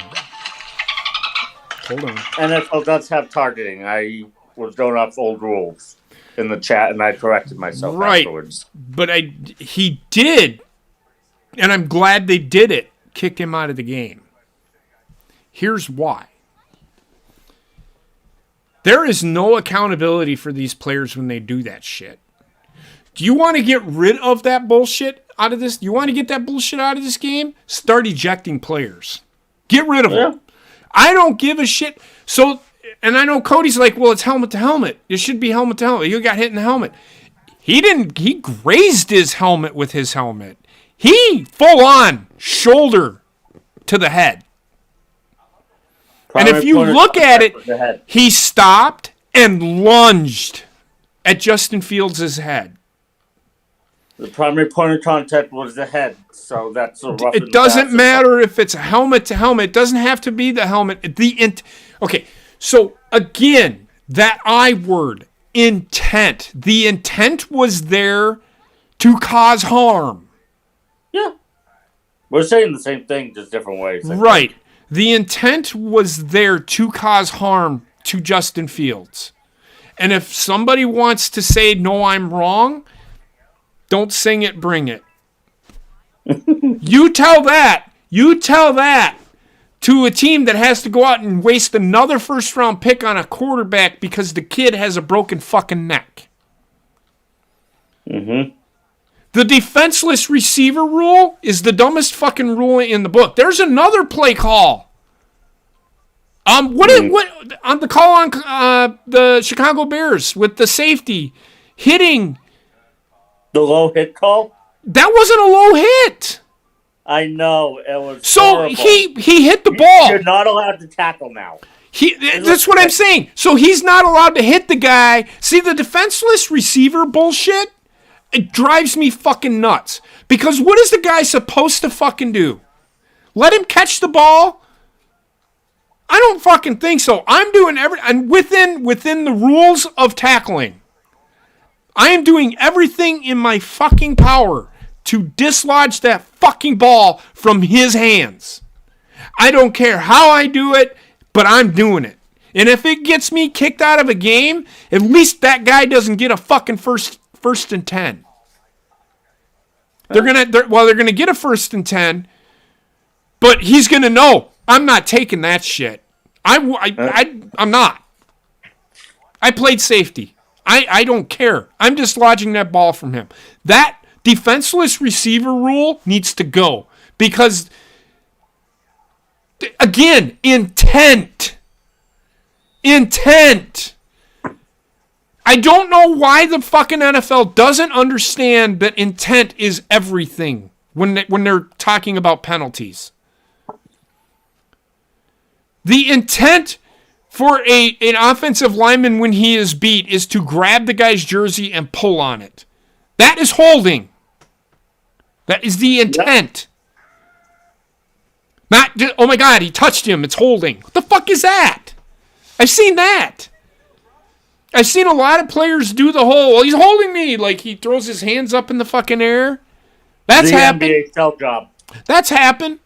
Hold on. NFL does have targeting. I was going off old rules in the chat, and I corrected myself afterwards. But he did, and I'm glad they did it, kick him out of the game. Here's why. There is no accountability for these players when they do that shit. Do you want to get rid of that bullshit out of this? Do you want to get that bullshit out of this game? Start ejecting players. Get rid of them. I don't give a shit. So, and I know Cody's like, well, it's helmet to helmet. It should be helmet to helmet. You got hit in the helmet. He grazed his helmet with his helmet. He full on shoulder to the head. And if you look at it, he stopped and lunged at Justin Fields' head. The primary point of contact was the head, so that's a rough. It doesn't matter if it's a helmet to helmet. It doesn't have to be the helmet. Okay, so again, that I word, intent. The intent was there to cause harm. Yeah. We're saying the same thing, just different ways. Right. The intent was there to cause harm to Justin Fields. And if somebody wants to say, no, I'm wrong, don't sing it, bring it. You tell that to a team that has to go out and waste another first-round pick on a quarterback because the kid has a broken fucking neck. Mm-hmm. The defenseless receiver rule is the dumbest fucking rule in the book. There's another play call. What on the call on the Chicago Bears with the safety hitting the low hit call? That wasn't a low hit. I know it was. So horrible. he hit the ball. You're not allowed to tackle now. That's what I'm saying. So he's not allowed to hit the guy. See, the defenseless receiver bullshit, it drives me fucking nuts. Because what is the guy supposed to fucking do? Let him catch the ball? I don't fucking think so. I'm doing and within the rules of tackling. I am doing everything in my fucking power to dislodge that fucking ball from his hands. I don't care how I do it, but I'm doing it. And if it gets me kicked out of a game, at least that guy doesn't get a fucking first and 10. They're gonna get a first and 10, but he's gonna know I'm not taking that shit. I'm not. I played safety. I don't care. I'm dislodging that ball from him. That defenseless receiver rule needs to go because, again, intent. I don't know why the fucking NFL doesn't understand that intent is everything when they're talking about penalties. The intent for an offensive lineman when he is beat is to grab the guy's jersey and pull on it. That is holding. That is the intent. Not just, oh my God, he touched him, it's holding. What the fuck is that? I've seen that. I've seen a lot of players do the whole, well, he's holding me, like he throws his hands up in the fucking air. That's happened. The NBA cell job. That's happened.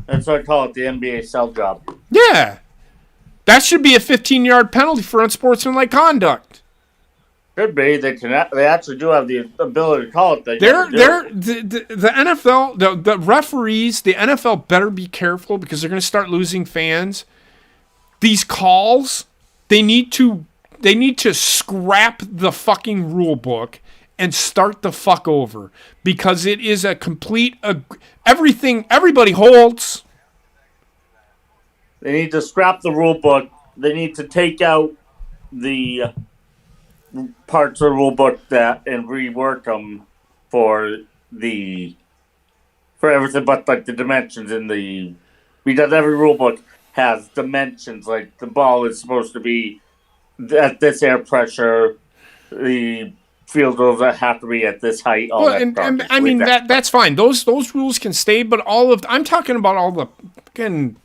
That's what I call it, the NBA cell job. Yeah. That should be a 15-yard penalty for unsportsmanlike conduct. Could be. They actually do have the ability to call it. The NFL, the referees, the NFL better be careful because they're going to start losing fans. These calls, they need to scrap the fucking rule book and start the fuck over because it is a complete everything. Everybody holds. They need to scrap the rule book. They need to take out the parts of the rule book and rework them for everything but like the dimensions because every rule book has dimensions, like the ball is supposed to be at this air pressure, the field goals that have to be at this height. I mean that's fine. Those rules can stay, but I'm talking about all the fucking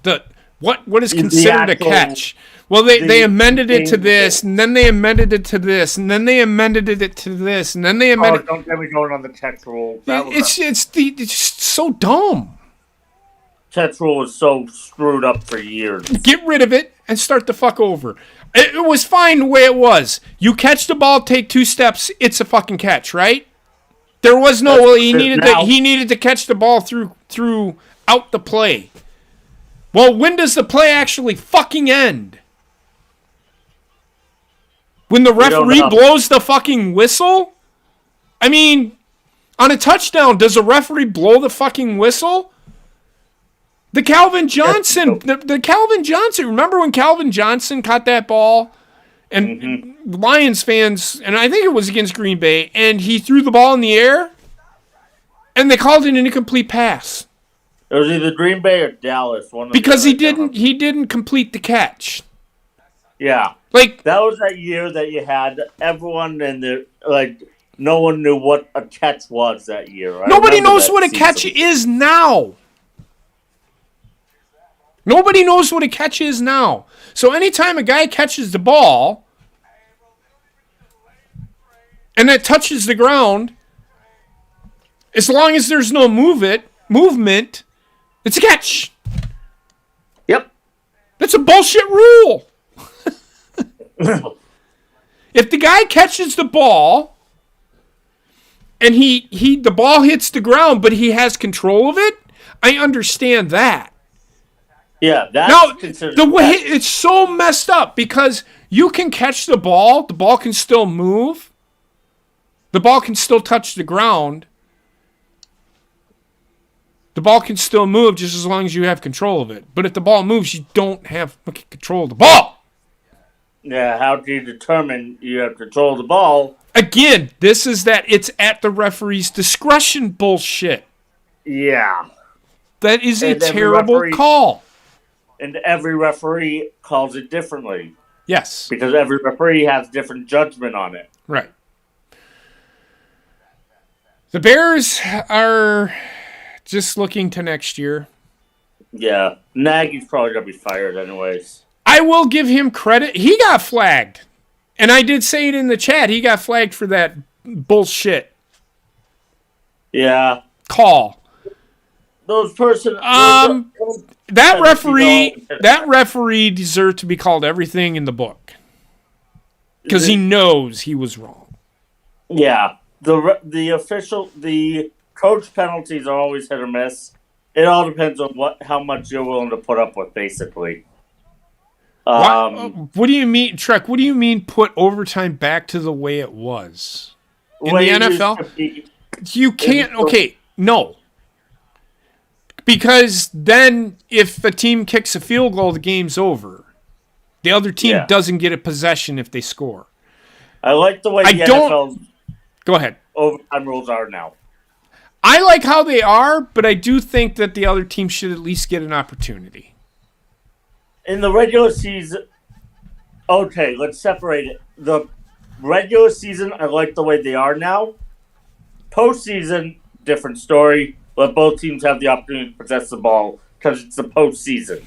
what is considered a catch. Well, they amended it to this, and then they amended it to this, and then they amended it to this, and then they amended. Oh, don't get me going on the catch rule. It's so dumb. Catch rule was so screwed up for years. Get rid of it and start the fuck over. It was fine the way it was. You catch the ball, take 2 steps, it's a fucking catch, right? There was no he needed to catch the ball throughout the play. Well, when does the play actually fucking end? When the referee blows the fucking whistle? I mean, on a touchdown, does a referee blow the fucking whistle? The Calvin Johnson, remember when Calvin Johnson caught that ball? And Lions fans, and I think it was against Green Bay, and he threw the ball in the air, and they called it an incomplete pass. It was either Green Bay or Dallas. Because he didn't complete the catch. Yeah. Like that was that year that you had everyone in there, like no one knew what a catch was that year. Nobody knows what a catch is now. Nobody knows what a catch is now. So anytime a guy catches the ball and it touches the ground, as long as there's no movement, it's a catch. Yep. That's a bullshit rule. If the guy catches the ball and the ball hits the ground, but he has control of it, I understand that. Yeah, that's now considered the way it's so messed up because you can catch the ball can still move, the ball can still touch the ground, the ball can still move just as long as you have control of it. But if the ball moves, you don't have control of the ball. Yeah, how do you determine you have control of the ball? Again, this is that it's at the referee's discretion bullshit. Yeah. That is a terrible call. And every referee calls it differently. Yes. Because every referee has different judgment on it. Right. The Bears are just looking to next year. Yeah. Nagy's probably going to be fired anyways. I will give him credit. He got flagged. And I did say it in the chat. He got flagged for that bullshit. Yeah. Call. Those person. That referee deserved to be called everything in the book because he knows he was wrong. Yeah. The coach penalties are always hit or miss. It all depends on how much you're willing to put up with, basically. What do you mean, Trek? What do you mean put overtime back to the way it was in the NFL? You can't. Okay, no. Because then, if a team kicks a field goal, the game's over. The other team doesn't get a possession if they score. I like the way the NFL's Go ahead. overtime rules are now. I like how they are, but I do think that the other team should at least get an opportunity. In the regular season, okay, let's separate it. The regular season, I like the way they are now. Postseason, different story. Let both teams have the opportunity to possess the ball because it's the postseason.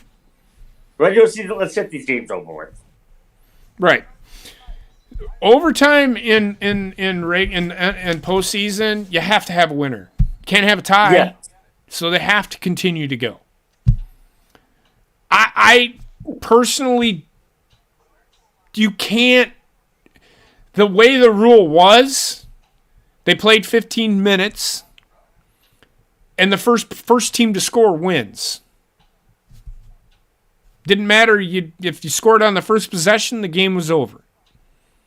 Regular season, let's get these games over with. Right. Overtime in postseason, you have to have a winner. Can't have a tie. Yeah. So they have to continue to go. I personally, you can't. The way the rule was, they played 15 minutes, and the first team to score wins. Didn't matter if you scored on the first possession, the game was over.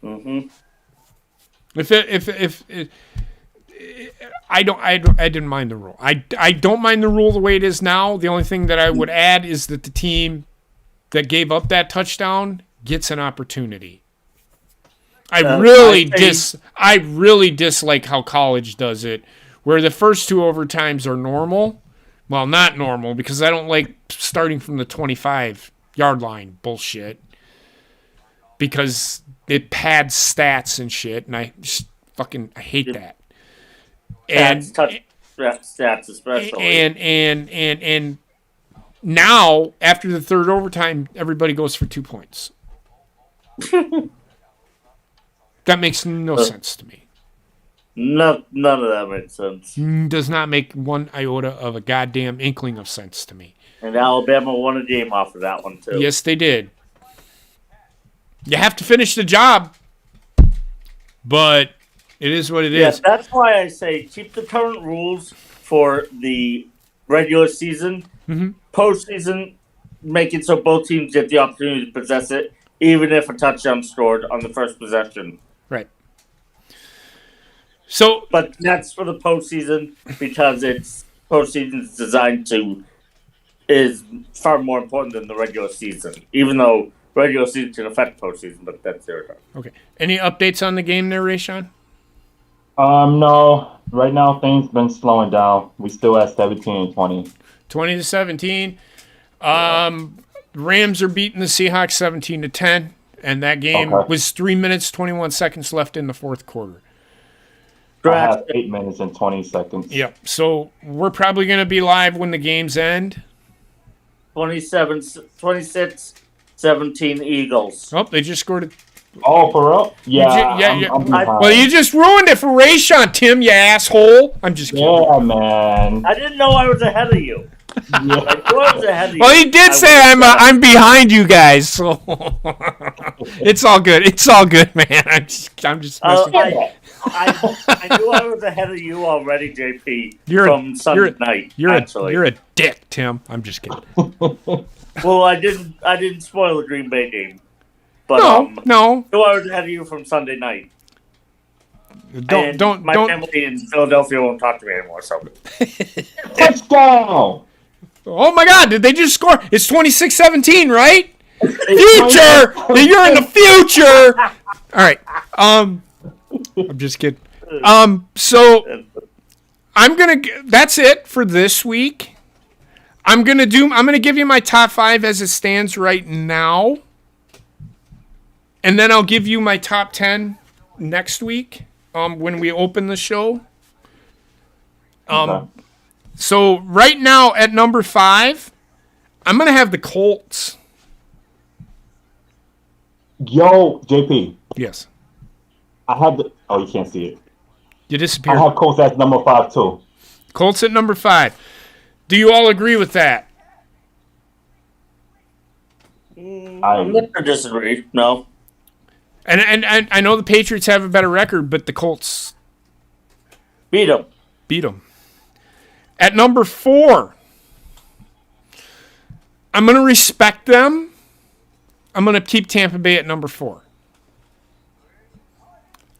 Mm-hmm. I didn't mind the rule. I don't mind the rule the way it is now. The only thing that I would add is that the team that gave up that touchdown gets an opportunity. I really dislike how college does it, where the first two overtimes are normal. Well, not normal, because I don't like starting from the 25-yard line bullshit, because it pads stats and shit, and I hate that. And stats especially. And now, after the third overtime, everybody goes for 2 points. That makes no sense to me. None of that makes sense. Does not make one iota of a goddamn inkling of sense to me. And Alabama won a game off of that one, too. Yes, they did. You have to finish the job, but it is what it is. That's why I say keep the current rules for the regular season. Mm-hmm. Postseason, make it so both teams get the opportunity to possess it, even if a touchdown scored on the first possession. Right. So, but that's for the postseason because postseason's designed is far more important than the regular season. Even though regular season can affect postseason, but that's their turn. Okay. Any updates on the game there, Rayshawn? No. Right now, things been slowing down. We still at 17-20. 20-17. Rams are beating the Seahawks 17-10, and that game was 3 minutes 21 seconds left in the fourth quarter. I have 8 minutes and 20 seconds. Yep. So we're probably going to be live when the games end. 26-17 Eagles. Oh, they just scored it. Oh, for real? Yeah. Well, you just ruined it for Rayshawn, Tim, you asshole. I'm just kidding. Yeah, man. I didn't know I was ahead of you. I knew I was ahead of you. Well, he did say I'm behind you guys, so it's all good. It's all good, man. I'm just messing. I knew I was ahead of you already, JP. Sunday night. You're a dick, Tim. I'm just kidding. Well, I didn't spoil the Green Bay game, but no. I knew I was ahead of you from Sunday night. Don't. My family in Philadelphia won't talk to me anymore. So touchdown! Oh my God! Did they just score? It's 26-17, right? Future. You're in the future. All right. I'm just kidding. So that's it for this week. I'm gonna give you my top 5 as it stands right now. And then I'll give you my top 10 next week, when we open the show. So right now at number 5, I'm gonna have the Colts. Yo, JP. Yes. I have you can't see it. You disappeared. I have Colts at number 5 too. Colts at number 5. Do you all agree with that? I'm going to disagree. No. And I know the Patriots have a better record, but the Colts Beat them. beat them. At number 4, I'm going to respect them. I'm going to keep Tampa Bay at number 4.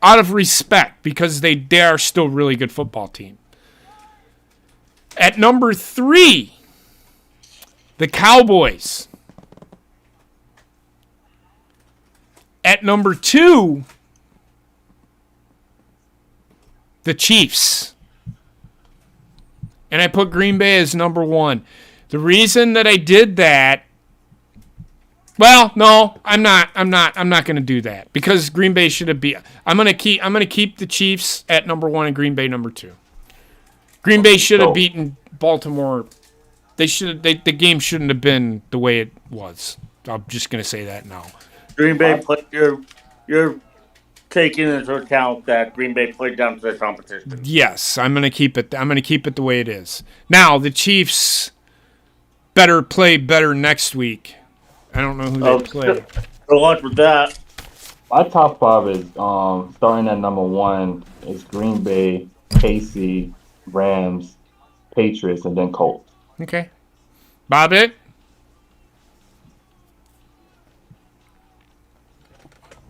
Out of respect, because they are still a really good football team. At number 3, the Cowboys. At number 2, the Chiefs. And I put Green Bay as number 1. The reason that I did that, well, no, I'm not going to do that because Green Bay should have beat. I'm going to keep the Chiefs at number 1 and Green Bay number 2. Green Bay should have beaten Baltimore. The game shouldn't have been the way it was. I'm just going to say that now. Green Bay played. You're taking into account that Green Bay played down to the competition. Yes, I'm going to keep it. I'm going to keep it the way it is. Now the Chiefs better play better next week. I don't know who they play. Good luck with that. My top 5 is starting at number 1 is Green Bay, KC, Rams, Patriots, and then Colts. Okay, Bobbit.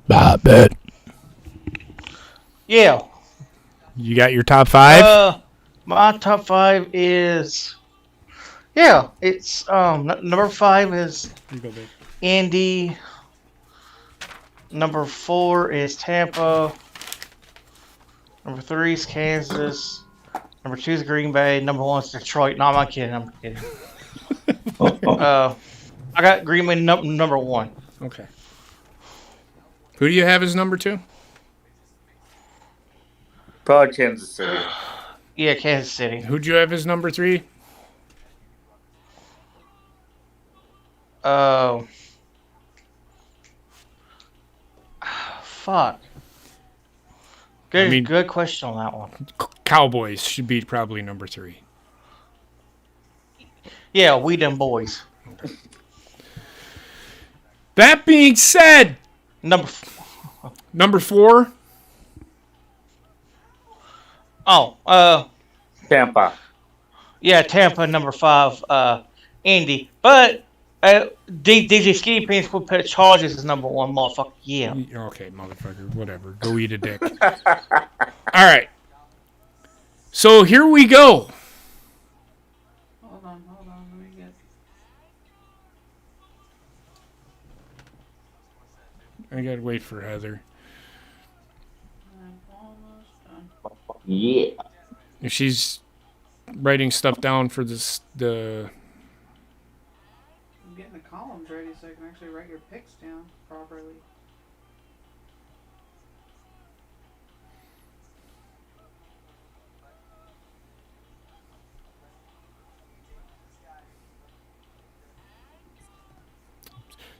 Bobbit. Yeah. You got your top 5? My top 5 is, it's number 5 is Indy. Number 4 is Tampa. Number 3 is Kansas. Number 2 is Green Bay. Number 1 is Detroit. No, I'm not kidding. I'm kidding. I got Green Bay number 1. Okay. Who do you have as number 2? Probably Kansas City. Yeah, Kansas City. Who'd you have as number 3? Fuck. Good question on that one. Cowboys should be probably number 3. Yeah, we them boys. That being said, Number 4. Tampa. Yeah, Tampa number 5. Indy, but DJ Skinny Pants will put Chargers as number 1. Motherfucker, yeah. Okay, motherfucker, whatever. Go eat a dick. All right. So here we go. Hold on. Let me get. I gotta wait for Heather. I'm almost done. Yeah. If she's writing stuff down for the. I'm getting the columns ready so I can actually write your picks down properly.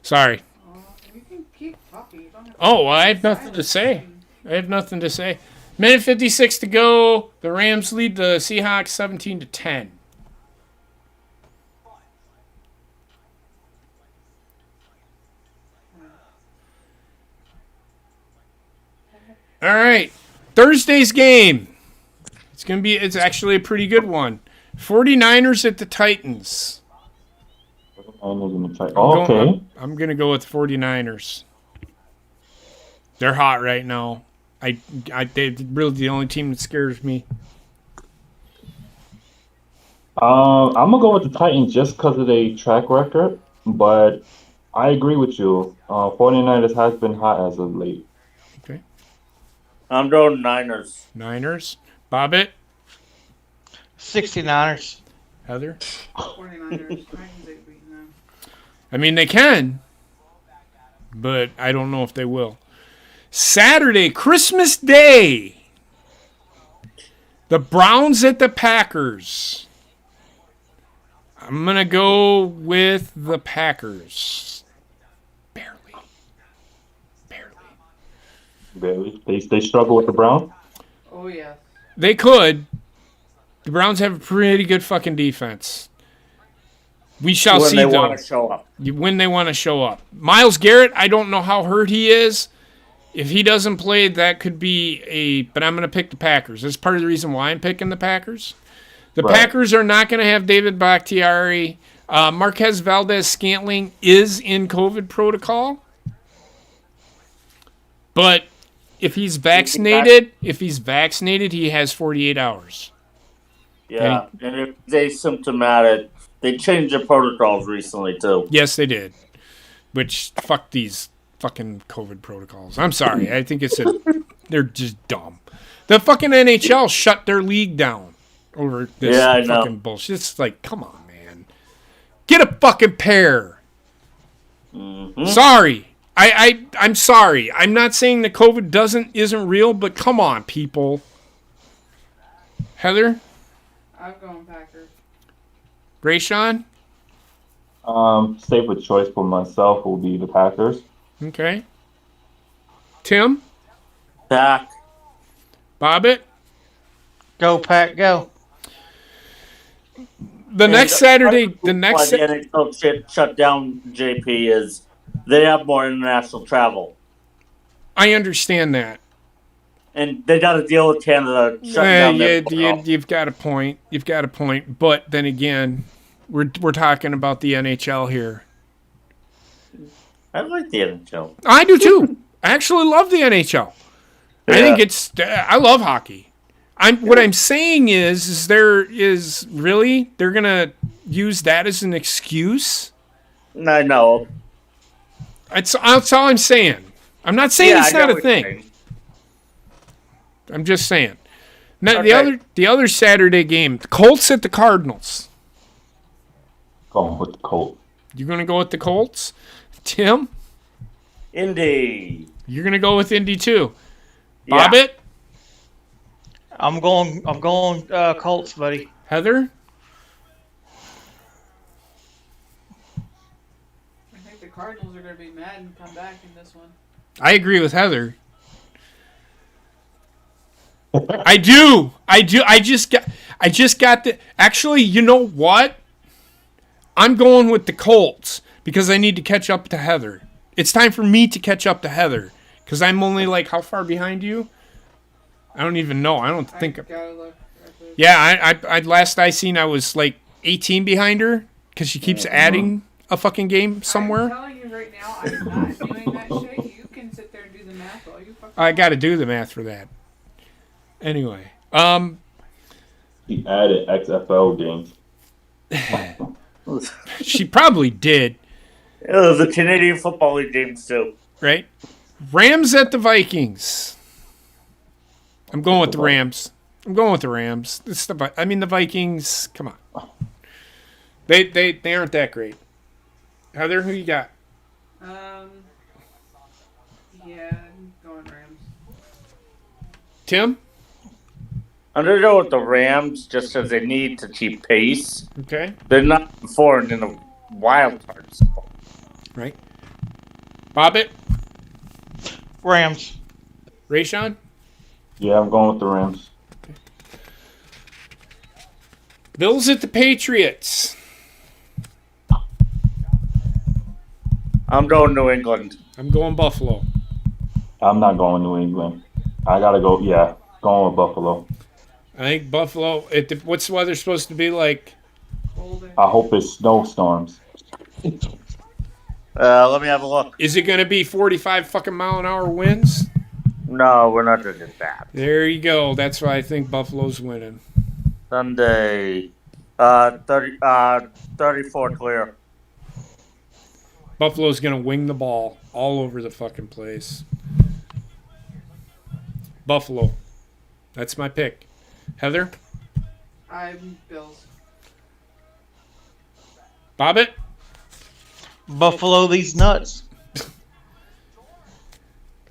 Sorry. You can keep talking. You don't have to Oh, I have nothing to say. Minute 56 to go. The Rams lead the Seahawks 17-10. All right. Thursday's game. It's actually a pretty good one. 49ers at the Titans. Okay. I'm going to go with 49ers. They're hot right now. They're really the only team that scares me. I'm gonna go with the Titans just because of their track record, but I agree with you. 49ers has been hot as of late. Okay. I'm going Niners. Niners. Bobbit. 69ers. Heather. 49ers. Titans ain't beating them. I mean, they can, but I don't know if they will. Saturday, Christmas Day. The Browns at the Packers. I'm going to go with the Packers. Barely. They struggle with the Browns. Oh, yeah. They could, The Browns have a pretty good fucking defense. We shall when see, they though. want to show up. When they want to show up. Myles Garrett, I don't know how hurt he is. If he doesn't play, that could be but I'm going to pick the Packers. That's part of the reason why I'm picking the Packers. The Packers are not going to have David Bakhtiari. Marquez Valdez-Scantling is in COVID protocol. But if he's vaccinated, he has 48 hours. Yeah, and if they're symptomatic, they changed their protocols recently, too. Yes, they did. Which, fuck these fucking COVID protocols. I'm sorry. I think they're just dumb. The fucking NHL shut their league down over this fucking bullshit. It's like, come on, man. Get a fucking pair. Mm-hmm. Sorry. I'm sorry. I'm not saying that COVID isn't real, but come on, people. Heather? I'm going Packers. Rayshawn? Safe with choice for myself will be the Packers. Okay. Tim? Pack. Bobbitt? Go, Pack, go. The next Saturday, the NHL shut down, JP, is they have more international travel. I understand that. And they got to deal with Canada shutting down. You've got a point. But then again, we're talking about the NHL here. I like the NHL. I do too. I actually love the NHL. I think I love hockey. What I'm saying is they're gonna use that as an excuse. I know. That's all I'm saying. I'm not saying it's not a thing. I'm just saying. Now, the other Saturday game, the Colts at the Cardinals. Going with the Colts. You're gonna go with the Colts, Tim? Indy. You're gonna go with Indy too. Yeah. Bobbitt? I'm going Colts, buddy. Heather? I think the Cardinals are going to be mad and come back in this one. I agree with Heather. I do. I just got the. Actually, you know what? I'm going with the Colts because I need to catch up to Heather. It's time for me to catch up to Heather because I'm only like how far behind you? I don't even know. I don't think. I gotta look at this. Yeah, I last I seen I was like 18 behind her because she keeps adding a fucking game somewhere. I'm telling you right now, I'm not doing that shit. You can sit there and do the math while you fucking. I got to do the math for that. Anyway, He added XFL games. she probably did, The Canadian Football League games, too. right? Rams at the Vikings. I'm going with the Rams. The Vikings. Come on, they aren't that great. Heather, who you got? Yeah, I'm going Rams. Tim? I'm going to go with the Rams just because they need to keep pace. Okay. They're not foreign in the wild cards. Right. Bobbitt? Rams. Rayshawn? Yeah, I'm going with the Rams. Bills at the Patriots. I'm going New England. I'm going Buffalo. I'm not going New England. I gotta go. Yeah, going with Buffalo. I think Buffalo. What's the weather supposed to be like? Golden. I hope it's snowstorms. Let me have a look. Is it going to be 45 fucking mile an hour winds? No, we're not going to get that. There you go. That's why I think Buffalo's winning. Sunday, 34 clear. Buffalo's going to wing the ball all over the fucking place. Buffalo. That's my pick. Heather? I'm Bills. Bobbitt? Buffalo these nuts.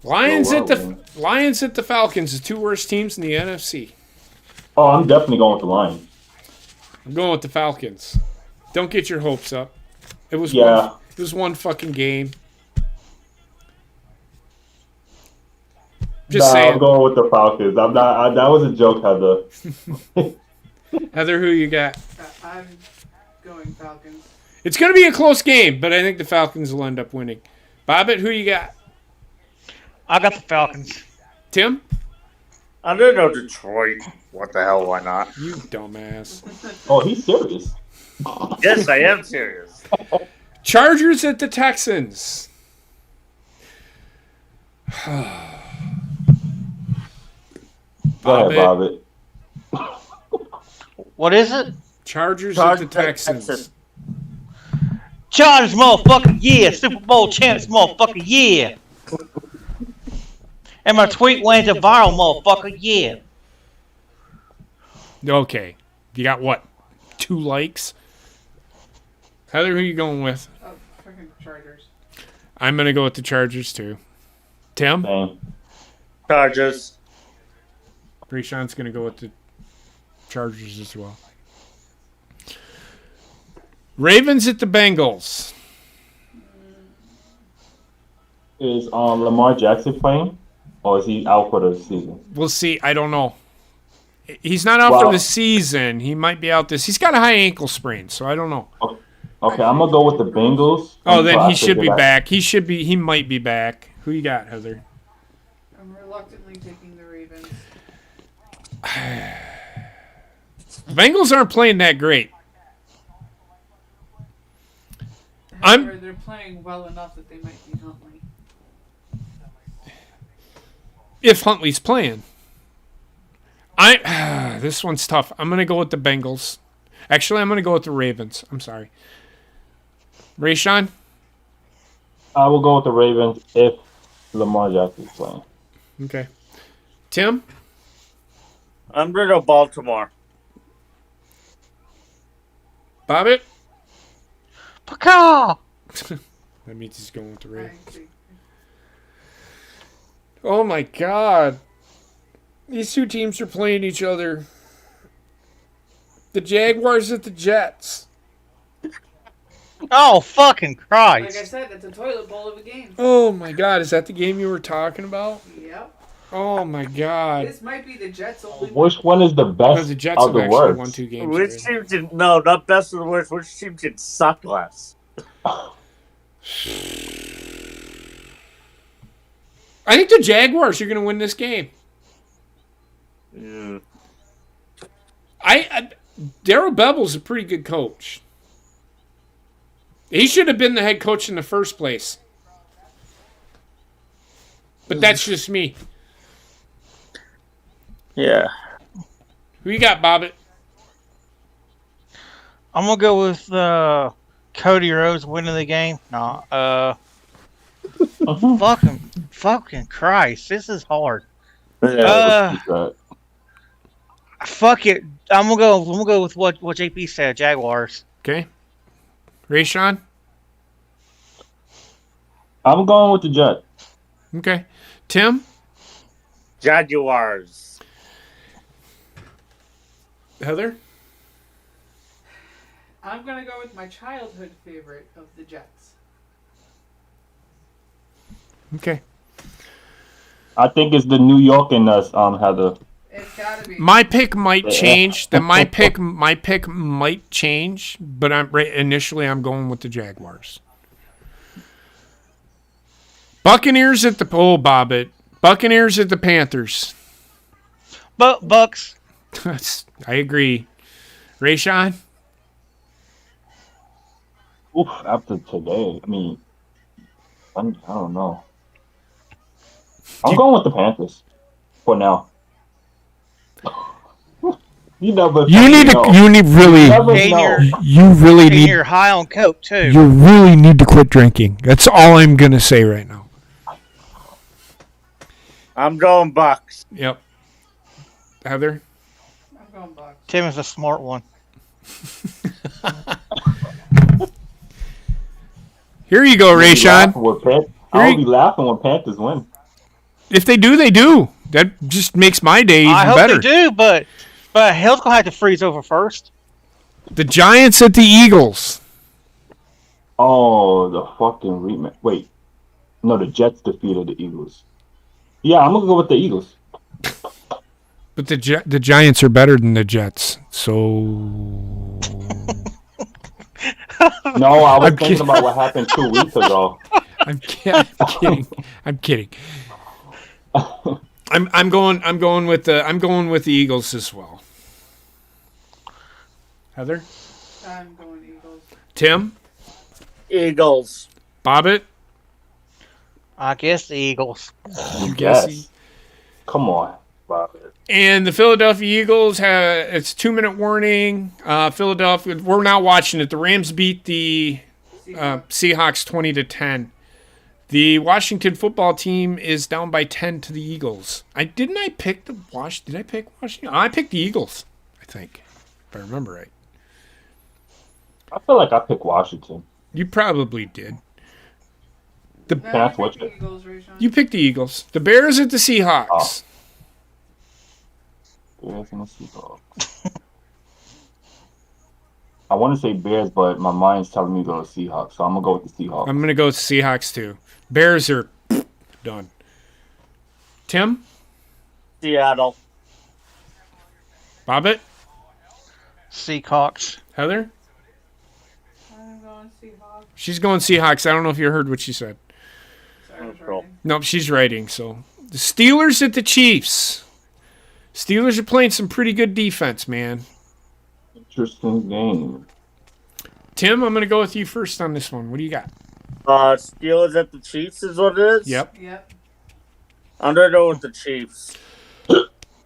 Lions at the Falcons, the two worst teams in the NFC. Oh, I'm definitely going with the Lions. I'm going with the Falcons. Don't get your hopes up. It was one fucking game. Just saying. I'm going with the Falcons. I'm not. That was a joke, Heather. Heather, who you got? I'm going Falcons. It's going to be a close game, but I think the Falcons will end up winning. Bobbit, who you got? I got the Falcons. Tim? I'm gonna go Detroit. What the hell? Why not? You dumbass. Oh, he's serious. Yes, I am serious. Chargers at the Texans. Go ahead, Bobbit. What is it? Chargers at the Texans. Chargers, motherfucker, yeah. Super Bowl champs, motherfucker, yeah. And my tweet went to viral, motherfucker, yeah. Okay. You got what? 2 likes? Heather, who you going with? Oh, freaking Chargers. I'm going to go with the Chargers, too. Tim? Same. Chargers. Rashawn's going to go with the Chargers as well. Ravens at the Bengals. Is Lamar Jackson playing? Or is he out for the season? We'll see. I don't know. He's not out for the season. He might be out this. He's got a high ankle sprain, so I don't know. Okay, I'm going to go with the Bengals. Oh, then he should be back. He might be back. Who you got, Heather? I'm reluctantly taking the Ravens. Bengals aren't playing that great. However, they're playing well enough that they might be Huntley. If Huntley's playing. This one's tough. I'm going to go with the Bengals. Actually, I'm going to go with the Ravens. I'm sorry. Rayshawn? I will go with the Ravens if Lamar Jackson's playing. Okay. Tim? I'm going to go Baltimore. Bobbit? Paka! That means he's going with the I Ravens. agree. Oh, my God. These two teams are playing each other. The Jaguars at the Jets. Oh, fucking Like I Christ. said, it's a toilet bowl of a game. Oh, my God. Is that the game you were talking about? Yep. Oh, my God. This might be the Jets' only Which one is the Because best the Jets of have the actually worst? won 2 games. Which already. team did no, not best of the worst. Which team did suck less? I think the Jaguars are going to win this game. Mm. Darryl Bevel's a pretty good coach. He should have been the head coach in the first place. But that's just me. Yeah. Who you got, Bobbit? I'm going to go with Cody Rhodes winning the game. No, fucking Christ. This is hard. Fuck it. I'm gonna go with what JP said. Jaguars. Okay. Rayshawn? I'm going with the Jets. Okay. Tim? Jaguars. Heather? I'm gonna go with my childhood favorite of the Jets. Okay. I think it's the New York in us, Heather. It's gotta be. My pick might change. My pick might change, but initially I'm going with the Jaguars. Buccaneers at the Bobbit. Buccaneers at the Panthers. Bucks. I agree. Rayshawn? Oof, after today, I mean, I don't know. I'm going with the Panthers for now. You really need You're high on coke too. You really need to quit drinking. That's all I'm gonna say right now. I'm going Bucks. Yep. Heather? I'm going Bucks. Tim is a smart one. Here you go, Rayshawn. I'll be laughing when Panthers win. If they do, they do. That just makes my day even I hope better. they do, but hell's gonna have to freeze over first. The Giants at the Eagles. Oh, the fucking rematch. Wait. No, the Jets defeated the Eagles. Yeah, I'm going to go with the Eagles. But the Giants are better than the Jets, so. No, I was thinking about what happened 2 weeks ago. I'm kidding. I'm kidding. I'm going with the Eagles as well. Heather? I'm going Eagles. Tim? Eagles. Bobbitt? I guess the Eagles. Yes. Come on, Bob. And the Philadelphia Eagles it's 2-minute warning. Philadelphia, we're now watching it. The Rams beat the Seahawks 20-10. The Washington football team is down by 10 to the Eagles. Did I pick Washington? I picked the Eagles, I think, if I remember right. I feel like I picked Washington. You probably did. No, Can I switch the it? Eagles, Rayshon. You picked the Eagles. The Bears at the Seahawks. Bears and the Seahawks. I want to say Bears, but my mind's telling me to go to Seahawks, so I'm gonna go with the Seahawks. I'm going to go with Seahawks too. Bears are done. Tim? Seattle. Bobbitt? Seahawks. Heather? I'm going Seahawks. She's going Seahawks. I don't know if you heard what she said. Sorry, I was Neutral. writing. Nope, she's writing. So the Steelers at the Chiefs. Steelers are playing some pretty good defense, man. Interesting game. Tim, I'm going to go with you first on this one. What do you got? Steelers at the Chiefs is what it is? Yep. Yep. I'm going to go with the Chiefs.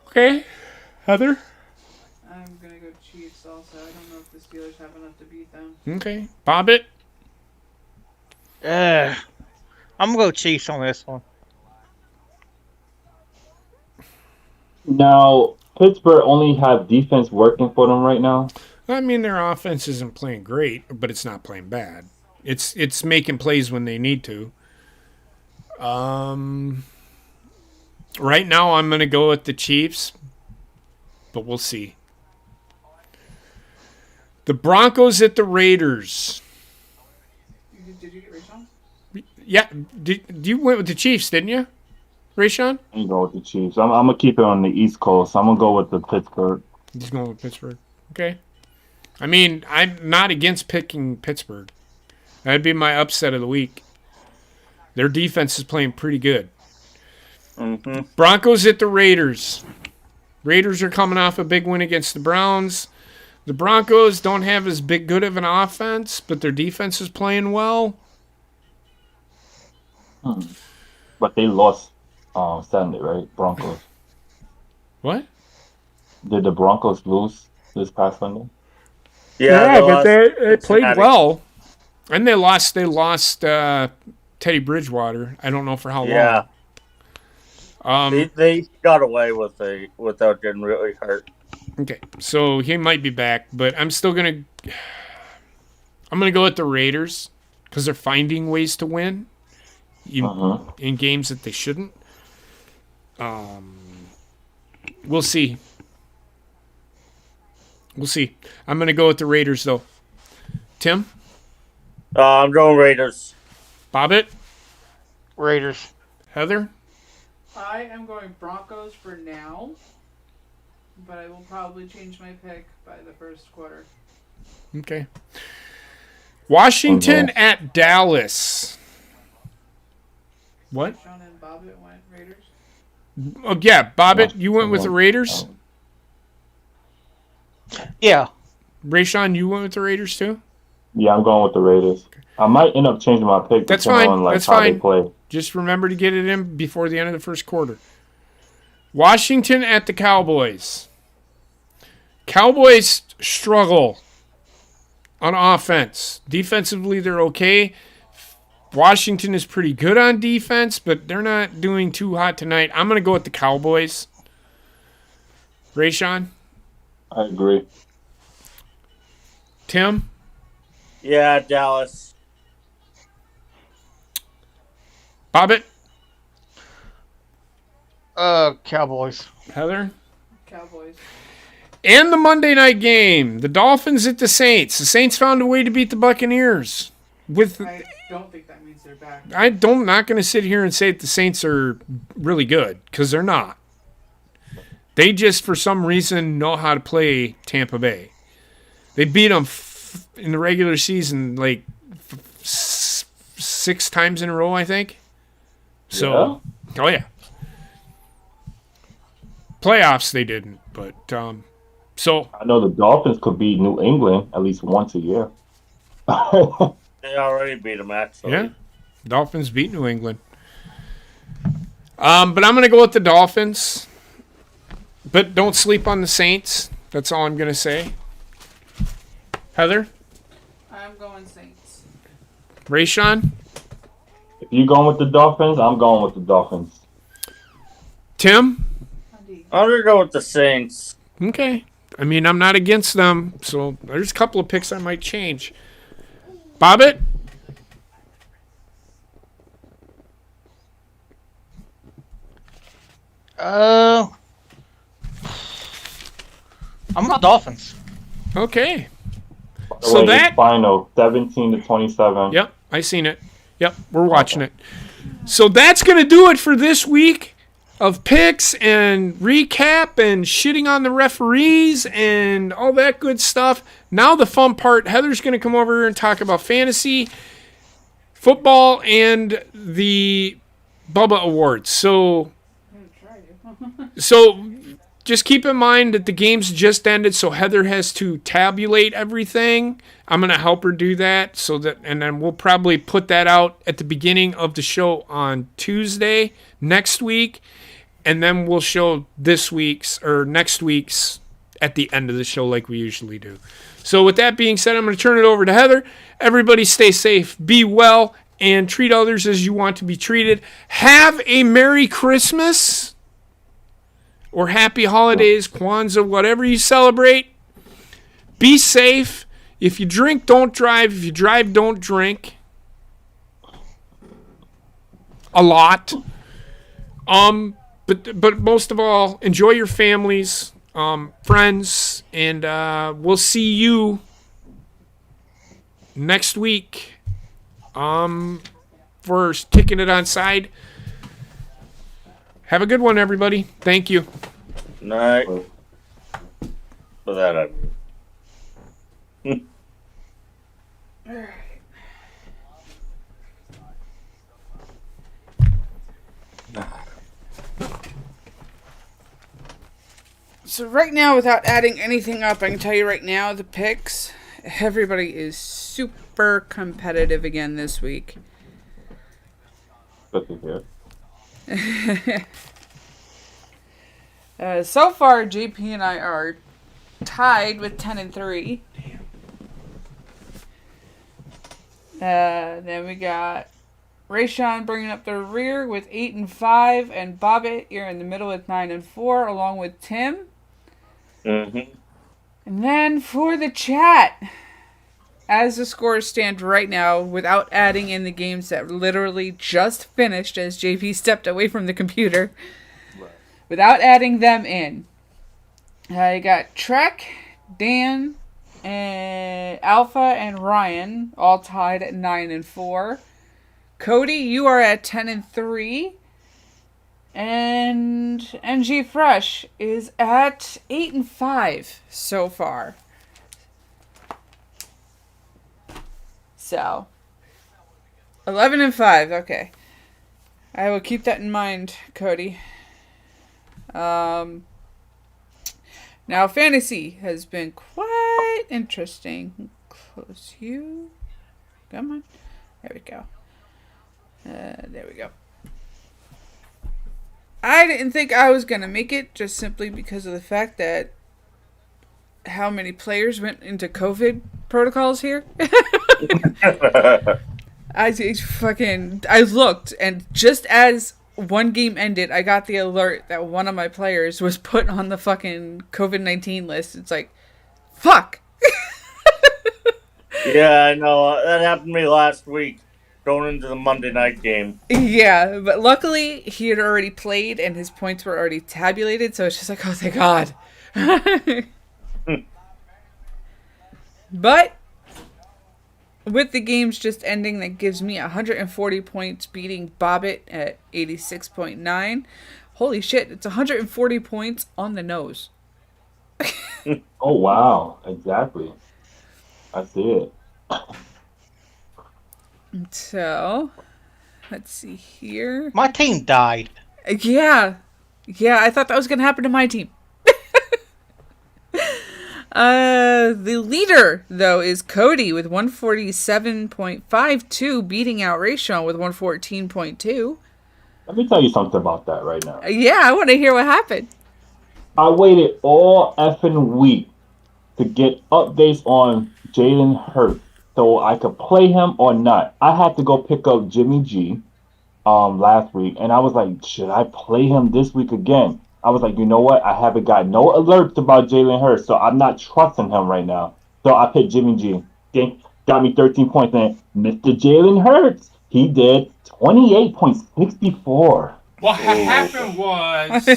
Okay. Heather? I'm going to go Chiefs also. I don't know if the Steelers have enough to beat them. Okay. Bobbitt? I'm gonna go Chiefs on this one. Now, Pittsburgh only have defense working for them right now. I mean, their offense isn't playing great, but it's not playing bad. It's making plays when they need to. Right now, I'm going to go with the Chiefs, but we'll see. The Broncos at the Raiders. Did you get Rayshon? Yeah, you went with the Chiefs, didn't you, Rayshon? I'm gonna go with the Chiefs. I'm gonna keep it on the East Coast. I'm gonna go with the Pittsburgh. He's going with Pittsburgh. Okay. I mean, I'm not against picking Pittsburgh. That'd be my upset of the week. Their defense is playing pretty good. Mm-hmm. Broncos at the Raiders. Raiders are coming off a big win against the Browns. The Broncos don't have as good of an offense, but their defense is playing well. But they lost Sunday, right? Broncos. What? Did the Broncos lose this past Sunday? Yeah, but they played Cincinnati. well. And they lost Teddy Bridgewater. I don't know for how Yeah. long. They got away without getting really hurt. Okay, so he might be back, but I'm gonna go with the Raiders because they're finding ways to win in games that they shouldn't. We'll see. I'm gonna go with the Raiders though. Tim, I'm going Raiders. Bobbitt, Raiders. Heather. I am going Broncos for now, but I will probably change my pick by the first quarter. Okay. Washington at Dallas. What? Sean and Bobbitt went Raiders. Oh yeah, Bobbitt, you went with the Raiders. Yeah. Rayshon, you went with the Raiders too. Yeah, I'm going with the Raiders. I might end up changing my pick. That's depending fine. On, That's how they fine. play. Just remember to get it in before the end of the first quarter. Washington at the Cowboys. Cowboys struggle on offense. Defensively, they're okay. Washington is pretty good on defense, but they're not doing too hot tonight. I'm going to go with the Cowboys. Rayshon? I agree. Tim? Yeah, Dallas. Bobbitt? Cowboys. Heather? Cowboys. And the Monday night game. The Dolphins at the Saints. The Saints found a way to beat the Buccaneers. I don't think that means they're back. I'm not going to sit here and say that the Saints are really good, because they're not. They just, for some reason, know how to play Tampa Bay. They beat them in the regular season like 6 times in a row, I think. So, Yeah? oh yeah. Playoffs they didn't, but so I know the Dolphins could beat New England at least once a year. They already beat them, actually. yeah, Dolphins beat New England. But I'm gonna go with the Dolphins. But don't sleep on the Saints. That's all I'm gonna say. Heather, I'm going Saints. Rayshawn, If you're going with the Dolphins, I'm going with the Dolphins. Tim. I'm going to go with the Saints. Okay. I mean, I'm not against them, so there's a couple of picks I might change. Bobbit? I'm the Dolphins. Okay. By the So way, that- it's final 17-27. Yep, I seen it. Yep, we're watching it. So that's going to do it for this week of picks and recap and shitting on the referees and all that good stuff. Now the fun part, Heather's going to come over here and talk about fantasy, football, and the Bubba Awards. So just keep in mind that the game's just ended, so Heather has to tabulate everything. I'm going to help her do that, and then we'll probably put that out at the beginning of the show on Tuesday next week, and then we'll show next week's at the end of the show like we usually do. So with that being said, I'm going to turn it over to Heather. Everybody stay safe, be well, and treat others as you want to be treated. Have a Merry Christmas or Happy Holidays, Kwanzaa, whatever you celebrate. Be safe. If you drink, don't drive. If you drive, don't drink. A lot. But most of all, enjoy your families, friends, and we'll see you next week for Kicking It Onside. Have a good one, everybody. Thank you. Night. For that, Alright. So right now, without adding anything up, I can tell you right now, the picks, everybody is super competitive again this week. Good to hear. So far, JP and I are tied with 10-3. Then we got Rayshawn bringing up the rear with 8-5, and Bobbit, you're in the middle with 9-4, along with Tim. Mm-hmm. And then for the chat, as the scores stand right now, without adding in the games that literally just finished as JP stepped away from the computer, without adding them in, you got Trek, Dan, and Alpha, and Ryan all tied at 9-4. Cody, you are at 10-3. And NG Fresh is at 8-5 so far. So 11-5. Okay, I will keep that in mind, Cody. Now fantasy has been quite interesting. Close you. Come on. There we go. There we go. I didn't think I was going to make it just simply because of the fact that how many players went into COVID protocols here. I looked, and just as one game ended, I got the alert that one of my players was put on the fucking COVID-19 list. It's like, fuck. Yeah, I know. That happened to me last week, going into the Monday night game. Yeah, but luckily he had already played and his points were already tabulated, so it's just like, oh, thank God. But with the games just ending, that gives me 140 points, beating Bobbit at 86.9, Holy shit, it's 140 points on the nose. Oh wow, exactly. I see it. So, let's see here. My team died. Yeah, I thought that was going to happen to my team. The leader, though, is Cody with 147.52, beating out Rayshon with 114.2. Let me tell you something about that right now. Yeah, I want to hear what happened. I waited all effing week to get updates on Jalen Hurts so I could play him or not. I had to go pick up Jimmy G last week, and I was like, should I play him this week again? I was like, you know what? I haven't got no alerts about Jalen Hurts, so I'm not trusting him right now. So I picked Jimmy G. Got me 13 points, and Mr. Jalen Hurts, he did 28.64. What happened was...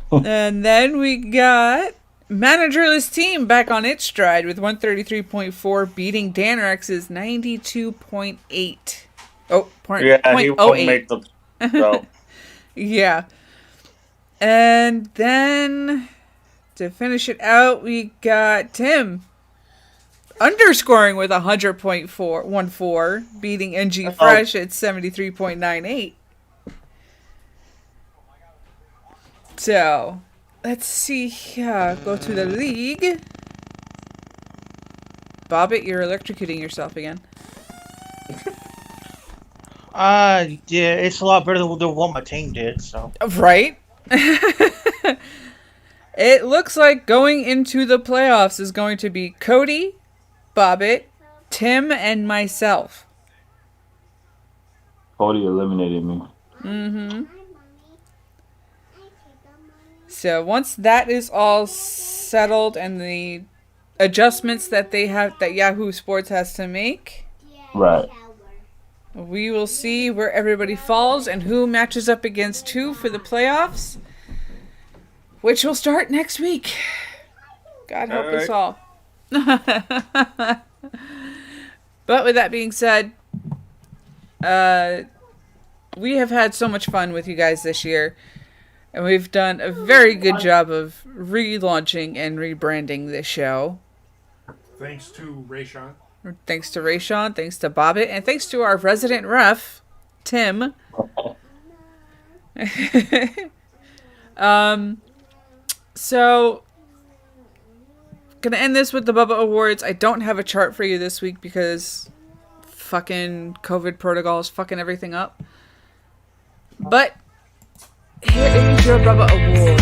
And then we got Managerless Team back on its stride with 133.4, beating Danrex's 92.8. Oh, Yeah, he won't 0.08. make the... So. Yeah. And then to finish it out, we got Tim underscoring with 100.14, beating NG Fresh at 73.98. So, let's see here. Go to the league. Bobbit, you're electrocuting yourself again. Yeah, it's a lot better than what my team did, so. Right? It looks like going into the playoffs is going to be Cody, Bobbit, Tim, and myself. Cody eliminated me. Mm-hmm. So once that is all settled and the adjustments that Yahoo Sports has to make, Right. we will see where everybody falls and who matches up against who for the playoffs, which will start next week. God help us all. But with that being said, we have had so much fun with you guys this year, and we've done a very good job of relaunching and rebranding this show. Thanks to Rayshon. Thanks to Rayshon, thanks to Bobbit, and thanks to our resident ref, Tim. So, gonna end this with the Bubba Awards. I don't have a chart for you this week because fucking COVID protocols fucking everything up. But here is your Bubba Award.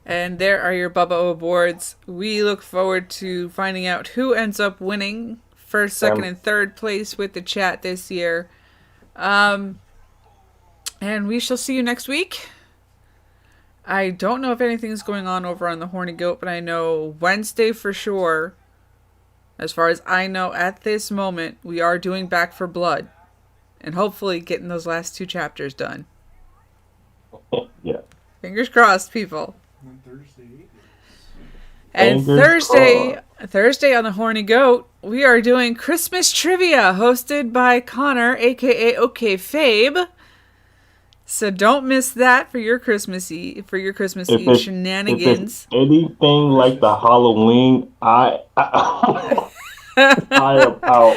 And there are your Bubba Awards. We look forward to finding out who ends up winning first, second, and third place with the chat this year. And we shall see you next week. I don't know if anything's going on over on the Horny Goat, but I know Wednesday for sure. As far as I know at this moment, we are doing Back for Blood. And hopefully getting those last 2 chapters done. Yeah. Fingers crossed, people. Thursday. And Thursday on the Horny Goat, we are doing Christmas trivia hosted by Connor, aka OK Fabe. So don't miss that for your Christmas Eve shenanigans. If it's anything like the Halloween, I am out.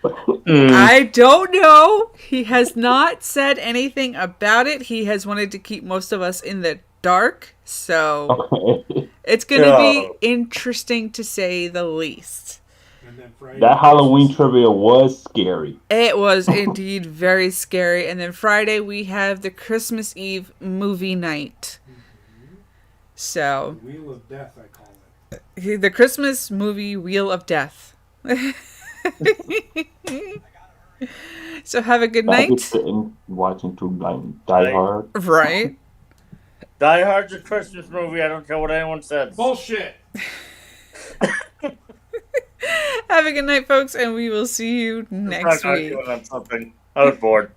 I don't know. He has not said anything about it. He has wanted to keep most of us in the dark, so Okay. it's gonna be interesting to say the least. And then Friday, That Halloween trivia was scary. It was indeed very scary. And then Friday we have the Christmas Eve movie night. So Wheel of Death, I call it. the Christmas movie Wheel of Death. So have a good I was night. sitting watching Die Hard. Right. Die Hard's a Christmas movie. I don't care what anyone says. Bullshit. Have a good night, folks, and we will see you next I'm week. arguing on something. I was bored.